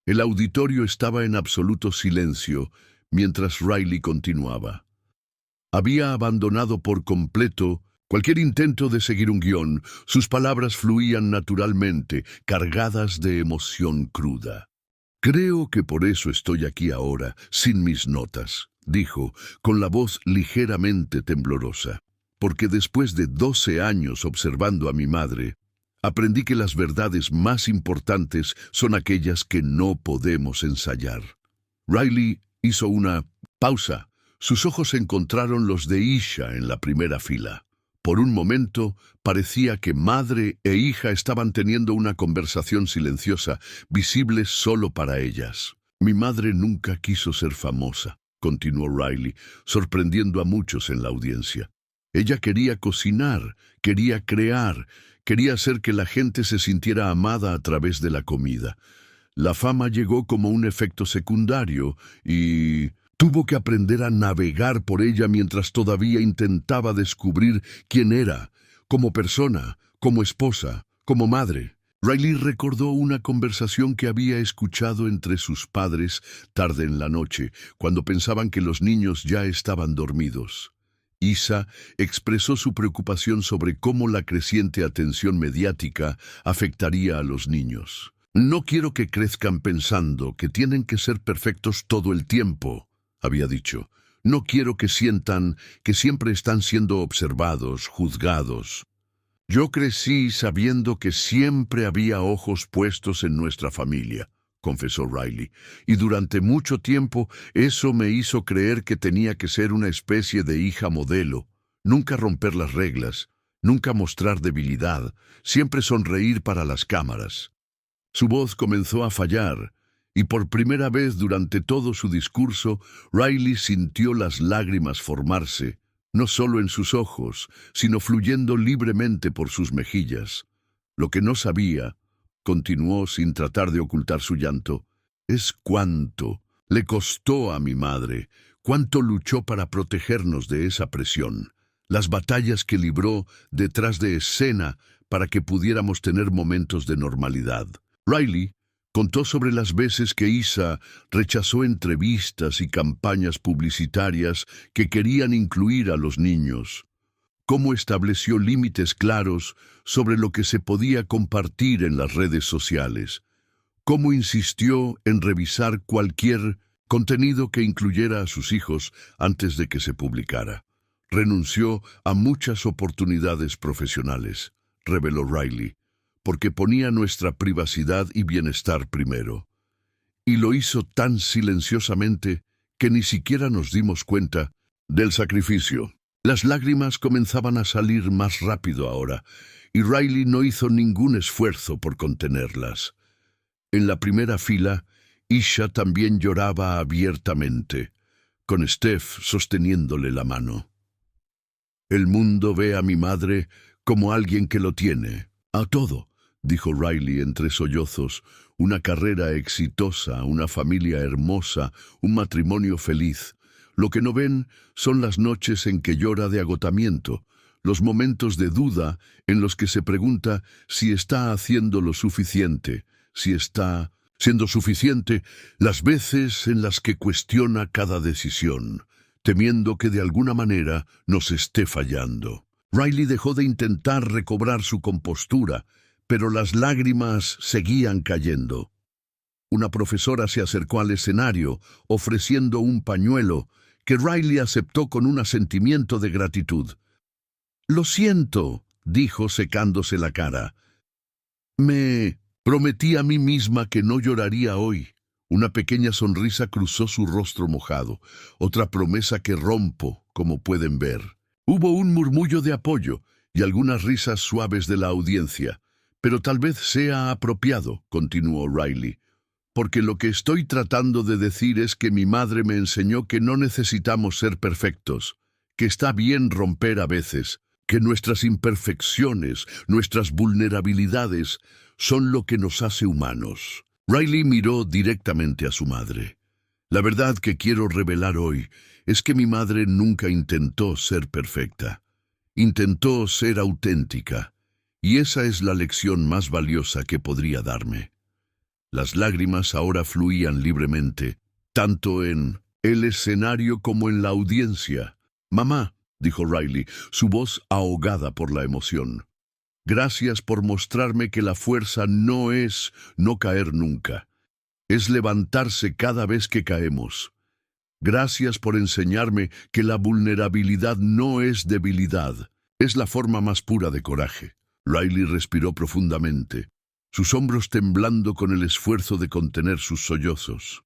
El auditorio estaba en absoluto silencio mientras Riley continuaba. Había abandonado por completo cualquier intento de seguir un guión. Sus palabras fluían naturalmente, cargadas de emoción cruda. Creo que por eso estoy aquí ahora, sin mis notas, dijo, con la voz ligeramente temblorosa. Porque después de 12 años observando a mi madre, aprendí que las verdades más importantes son aquellas que no podemos ensayar. Riley hizo una pausa. Sus ojos encontraron los de Isha en la primera fila. Por un momento, parecía que madre e hija estaban teniendo una conversación silenciosa, visible solo para ellas. Mi madre nunca quiso ser famosa, continuó Riley, sorprendiendo a muchos en la audiencia. Ella quería cocinar, quería crear, quería hacer que la gente se sintiera amada a través de la comida. La fama llegó como un efecto secundario y tuvo que aprender a navegar por ella mientras todavía intentaba descubrir quién era, como persona, como esposa, como madre. Riley recordó una conversación que había escuchado entre sus padres tarde en la noche, cuando pensaban que los niños ya estaban dormidos. Isa expresó su preocupación sobre cómo la creciente atención mediática afectaría a los niños. «No quiero que crezcan pensando que tienen que ser perfectos todo el tiempo», había dicho. «No quiero que sientan que siempre están siendo observados, juzgados». «Yo crecí sabiendo que siempre había ojos puestos en nuestra familia», confesó Riley, «y durante mucho tiempo eso me hizo creer que tenía que ser una especie de hija modelo, nunca romper las reglas, nunca mostrar debilidad, siempre sonreír para las cámaras». Su voz comenzó a fallar, y por primera vez durante todo su discurso, Riley sintió las lágrimas formarse, no solo en sus ojos, sino fluyendo libremente por sus mejillas. Lo que no sabía, continuó sin tratar de ocultar su llanto, es cuánto le costó a mi madre, cuánto luchó para protegernos de esa presión, las batallas que libró detrás de escena para que pudiéramos tener momentos de normalidad. Riley contó sobre las veces que Isa rechazó entrevistas y campañas publicitarias que querían incluir a los niños, cómo estableció límites claros sobre lo que se podía compartir en las redes sociales, cómo insistió en revisar cualquier contenido que incluyera a sus hijos antes de que se publicara. Renunció a muchas oportunidades profesionales, reveló Riley, porque ponía nuestra privacidad y bienestar primero. Y lo hizo tan silenciosamente que ni siquiera nos dimos cuenta del sacrificio. Las lágrimas comenzaban a salir más rápido ahora, y Riley no hizo ningún esfuerzo por contenerlas. En la primera fila, Isha también lloraba abiertamente, con Steph sosteniéndole la mano. «El mundo ve a mi madre como alguien que lo tiene, a todo», dijo Riley entre sollozos, «una carrera exitosa, una familia hermosa, un matrimonio feliz. Lo que no ven son las noches en que llora de agotamiento, los momentos de duda en los que se pregunta si está haciendo lo suficiente, si está siendo suficiente, las veces en las que cuestiona cada decisión, temiendo que de alguna manera nos esté fallando». Riley dejó de intentar recobrar su compostura, pero las lágrimas seguían cayendo. Una profesora se acercó al escenario, ofreciendo un pañuelo, que Riley aceptó con un asentimiento de gratitud. «Lo siento», dijo secándose la cara. «Me prometí a mí misma que no lloraría hoy». Una pequeña sonrisa cruzó su rostro mojado, otra promesa que rompo, como pueden ver. Hubo un murmullo de apoyo y algunas risas suaves de la audiencia. «Pero tal vez sea apropiado», continuó Riley, «porque lo que estoy tratando de decir es que mi madre me enseñó que no necesitamos ser perfectos, que está bien romper a veces, que nuestras imperfecciones, nuestras vulnerabilidades, son lo que nos hace humanos». Riley miró directamente a su madre. «La verdad que quiero revelar hoy es que mi madre nunca intentó ser perfecta. Intentó ser auténtica. Y esa es la lección más valiosa que podría darme». Las lágrimas ahora fluían libremente, tanto en el escenario como en la audiencia. «Mamá», dijo Riley, su voz ahogada por la emoción, «gracias por mostrarme que la fuerza no es no caer nunca. Es levantarse cada vez que caemos. Gracias por enseñarme que la vulnerabilidad no es debilidad, es la forma más pura de coraje». Riley respiró profundamente, sus hombros temblando con el esfuerzo de contener sus sollozos.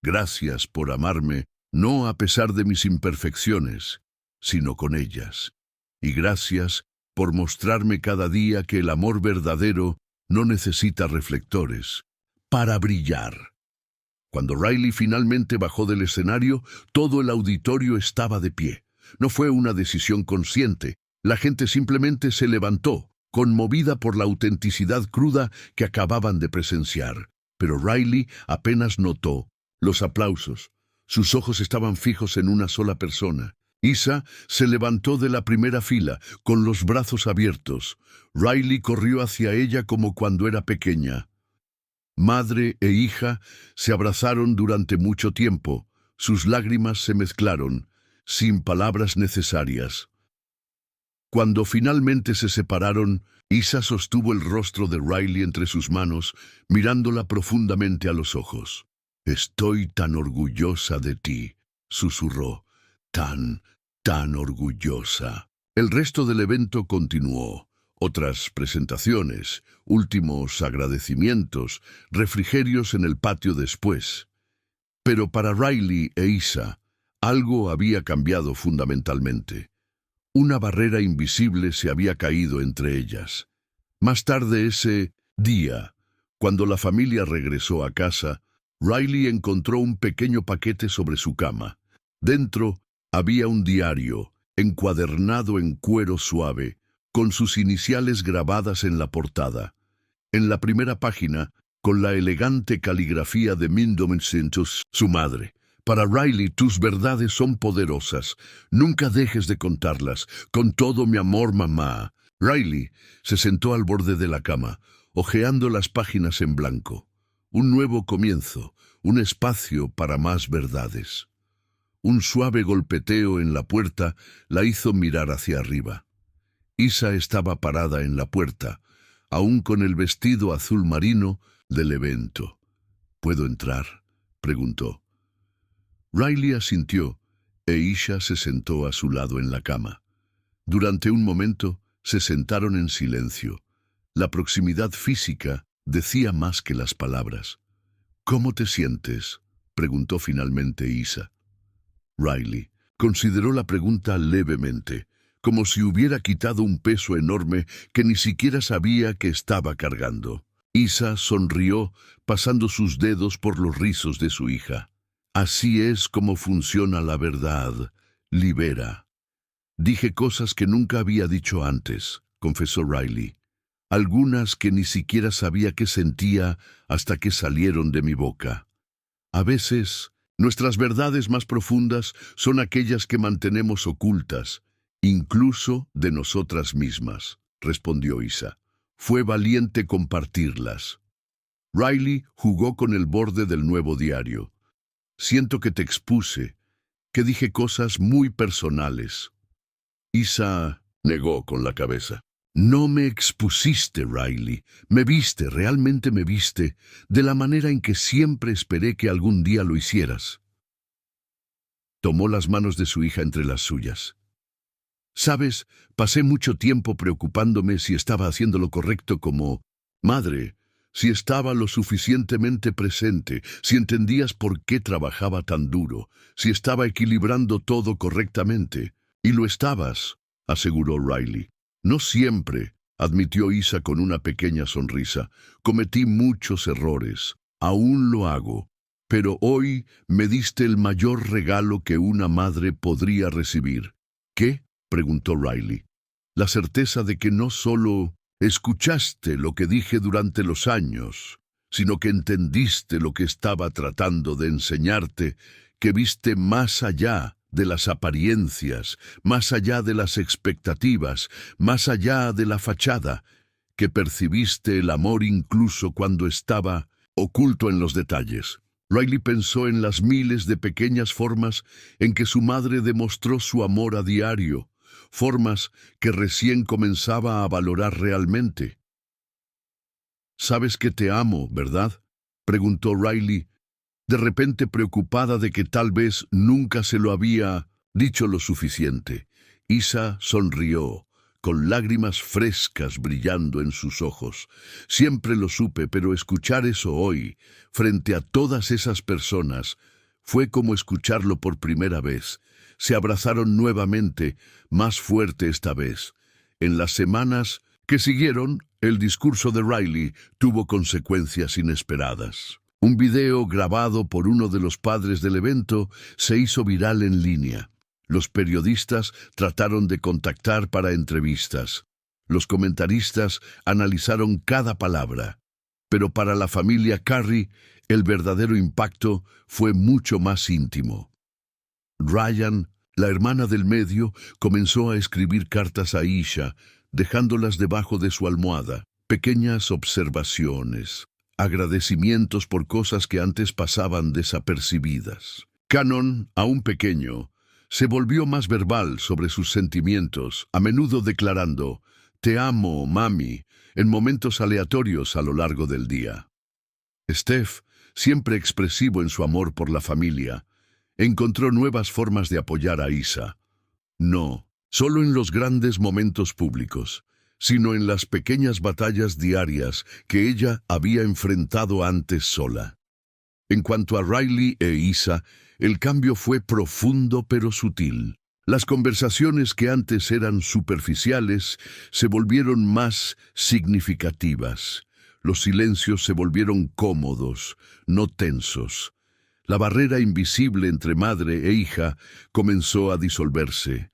«Gracias por amarme, no a pesar de mis imperfecciones, sino con ellas. Y gracias por mostrarme cada día que el amor verdadero no necesita reflectores para brillar». Cuando Riley finalmente bajó del escenario, todo el auditorio estaba de pie. No fue una decisión consciente, la gente simplemente se levantó, conmovida por la autenticidad cruda que acababan de presenciar. Pero Riley apenas notó los aplausos. Sus ojos estaban fijos en una sola persona, Isa se levantó de la primera fila, con los brazos abiertos. Riley corrió hacia ella como cuando era pequeña. Madre e hija se abrazaron durante mucho tiempo. Sus lágrimas se mezclaron, sin palabras necesarias. Cuando finalmente se separaron, Isa sostuvo el rostro de Riley entre sus manos, mirándola profundamente a los ojos. «Estoy tan orgullosa de ti», susurró. Tan orgullosa. El resto del evento continuó. Otras presentaciones, últimos agradecimientos, refrigerios en el patio después. Pero para Riley e Isa, algo había cambiado fundamentalmente. Una barrera invisible se había caído entre ellas. Más tarde ese día, cuando la familia regresó a casa, Riley encontró un pequeño paquete sobre su cama. Dentro había un diario, encuadernado en cuero suave, con sus iniciales grabadas en la portada. En la primera página, con la elegante caligrafía de Mindomencentos, su madre. Para Riley, tus verdades son poderosas. Nunca dejes de contarlas. Con todo mi amor, mamá. Riley se sentó al borde de la cama, hojeando las páginas en blanco. Un nuevo comienzo, un espacio para más verdades. Un suave golpeteo en la puerta la hizo mirar hacia arriba. Isa estaba parada en la puerta, aún con el vestido azul marino del evento. ¿Puedo entrar?, preguntó. Riley asintió, e Isa se sentó a su lado en la cama. Durante un momento se sentaron en silencio. La proximidad física decía más que las palabras. «¿Cómo te sientes?», preguntó finalmente Isa. Riley consideró la pregunta levemente, como si hubiera quitado un peso enorme que ni siquiera sabía que estaba cargando. Isa sonrió, pasando sus dedos por los rizos de su hija. «Así es como funciona la verdad. Libera». «Dije cosas que nunca había dicho antes», confesó Riley. «Algunas que ni siquiera sabía que sentía hasta que salieron de mi boca. A veces, nuestras verdades más profundas son aquellas que mantenemos ocultas, incluso de nosotras mismas», respondió Isa. «Fue valiente compartirlas». Riley jugó con el borde del nuevo diario. «Siento que te expuse, que dije cosas muy personales». Isa negó con la cabeza. «No me expusiste, Riley. Me viste, realmente me viste, de la manera en que siempre esperé que algún día lo hicieras». Tomó las manos de su hija entre las suyas. «Sabes, pasé mucho tiempo preocupándome si estaba haciendo lo correcto como madre, si estaba lo suficientemente presente, si entendías por qué trabajaba tan duro, si estaba equilibrando todo correctamente. Y lo estabas», aseguró Riley. «No siempre», admitió Isa con una pequeña sonrisa. «Cometí muchos errores. Aún lo hago. Pero hoy me diste el mayor regalo que una madre podría recibir». «¿Qué?», preguntó Riley. «La certeza de que no solo escuchaste lo que dije durante los años, sino que entendiste lo que estaba tratando de enseñarte, que viste más allá de las apariencias, más allá de las expectativas, más allá de la fachada, que percibiste el amor incluso cuando estaba oculto en los detalles». Riley pensó en las miles de pequeñas formas en que su madre demostró su amor a diario, formas que recién comenzaba a valorar realmente. «Sabes que te amo, ¿verdad?», preguntó Riley, de repente preocupada de que tal vez nunca se lo había dicho lo suficiente. Isa sonrió, con lágrimas frescas brillando en sus ojos. «Siempre lo supe, pero escuchar eso hoy, frente a todas esas personas, fue como escucharlo por primera vez». Se abrazaron nuevamente, más fuerte esta vez. En las semanas que siguieron, el discurso de Riley tuvo consecuencias inesperadas. Un video grabado por uno de los padres del evento se hizo viral en línea. Los periodistas trataron de contactar para entrevistas. Los comentaristas analizaron cada palabra. Pero para la familia Carey, el verdadero impacto fue mucho más íntimo. Ryan La hermana del medio comenzó a escribir cartas a Isha, dejándolas debajo de su almohada. Pequeñas observaciones, agradecimientos por cosas que antes pasaban desapercibidas. Cannon, aún pequeño, se volvió más verbal sobre sus sentimientos, a menudo declarando «Te amo, mami», en momentos aleatorios a lo largo del día. Steph, siempre expresivo en su amor por la familia, encontró nuevas formas de apoyar a Isa. No solo en los grandes momentos públicos, sino en las pequeñas batallas diarias que ella había enfrentado antes sola. En cuanto a Riley e Isa, el cambio fue profundo pero sutil. Las conversaciones que antes eran superficiales se volvieron más significativas. Los silencios se volvieron cómodos, no tensos. La barrera invisible entre madre e hija comenzó a disolverse,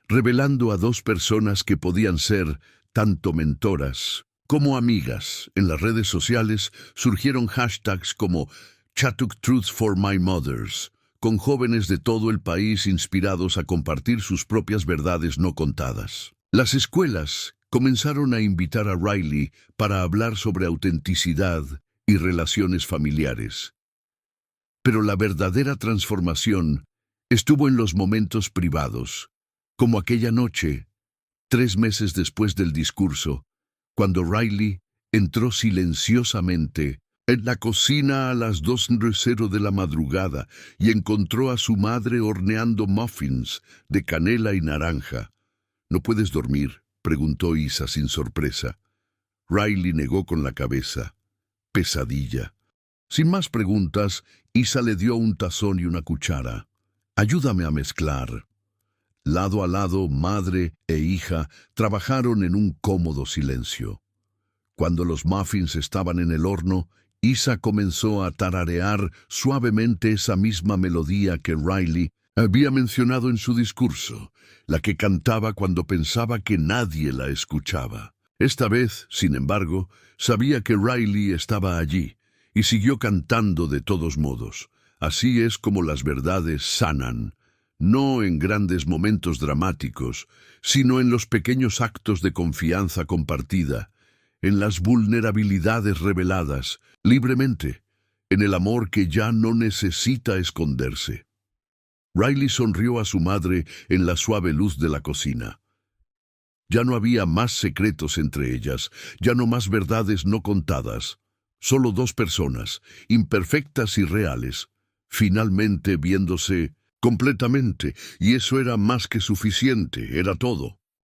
revelando a dos personas que podían ser tanto mentoras como amigas. En las redes sociales surgieron hashtags como Chatuk Truth for My Mothers, con jóvenes de todo el país inspirados a compartir sus propias verdades no contadas. Las escuelas comenzaron a invitar a Riley para hablar sobre autenticidad y relaciones familiares. Pero la verdadera transformación estuvo en los momentos privados, como aquella noche, 3 meses después del discurso, cuando Riley entró silenciosamente en la cocina a las 2:00 de la madrugada y encontró a su madre horneando muffins de canela y naranja. «¿No puedes dormir?», preguntó Isa sin sorpresa. Riley negó con la cabeza. «Pesadilla». Sin más preguntas, Isa le dio un tazón y una cuchara. «Ayúdame a mezclar». Lado a lado, madre e hija trabajaron en un cómodo silencio. Cuando los muffins estaban en el horno, Isa comenzó a tararear suavemente esa misma melodía que Riley había mencionado en su discurso, la que cantaba cuando pensaba que nadie la escuchaba. Esta vez, sin embargo, sabía que Riley estaba allí, y siguió cantando de todos modos. Así es como las verdades sanan, no en grandes momentos dramáticos, sino en los pequeños actos de confianza compartida, en las vulnerabilidades reveladas, libremente, en el amor que ya no necesita esconderse. Riley sonrió a su madre en la suave luz de la cocina. Ya no había más secretos entre ellas, ya no más verdades no contadas. Solo dos personas, imperfectas y reales, finalmente viéndose completamente, y eso era más que suficiente, era todo.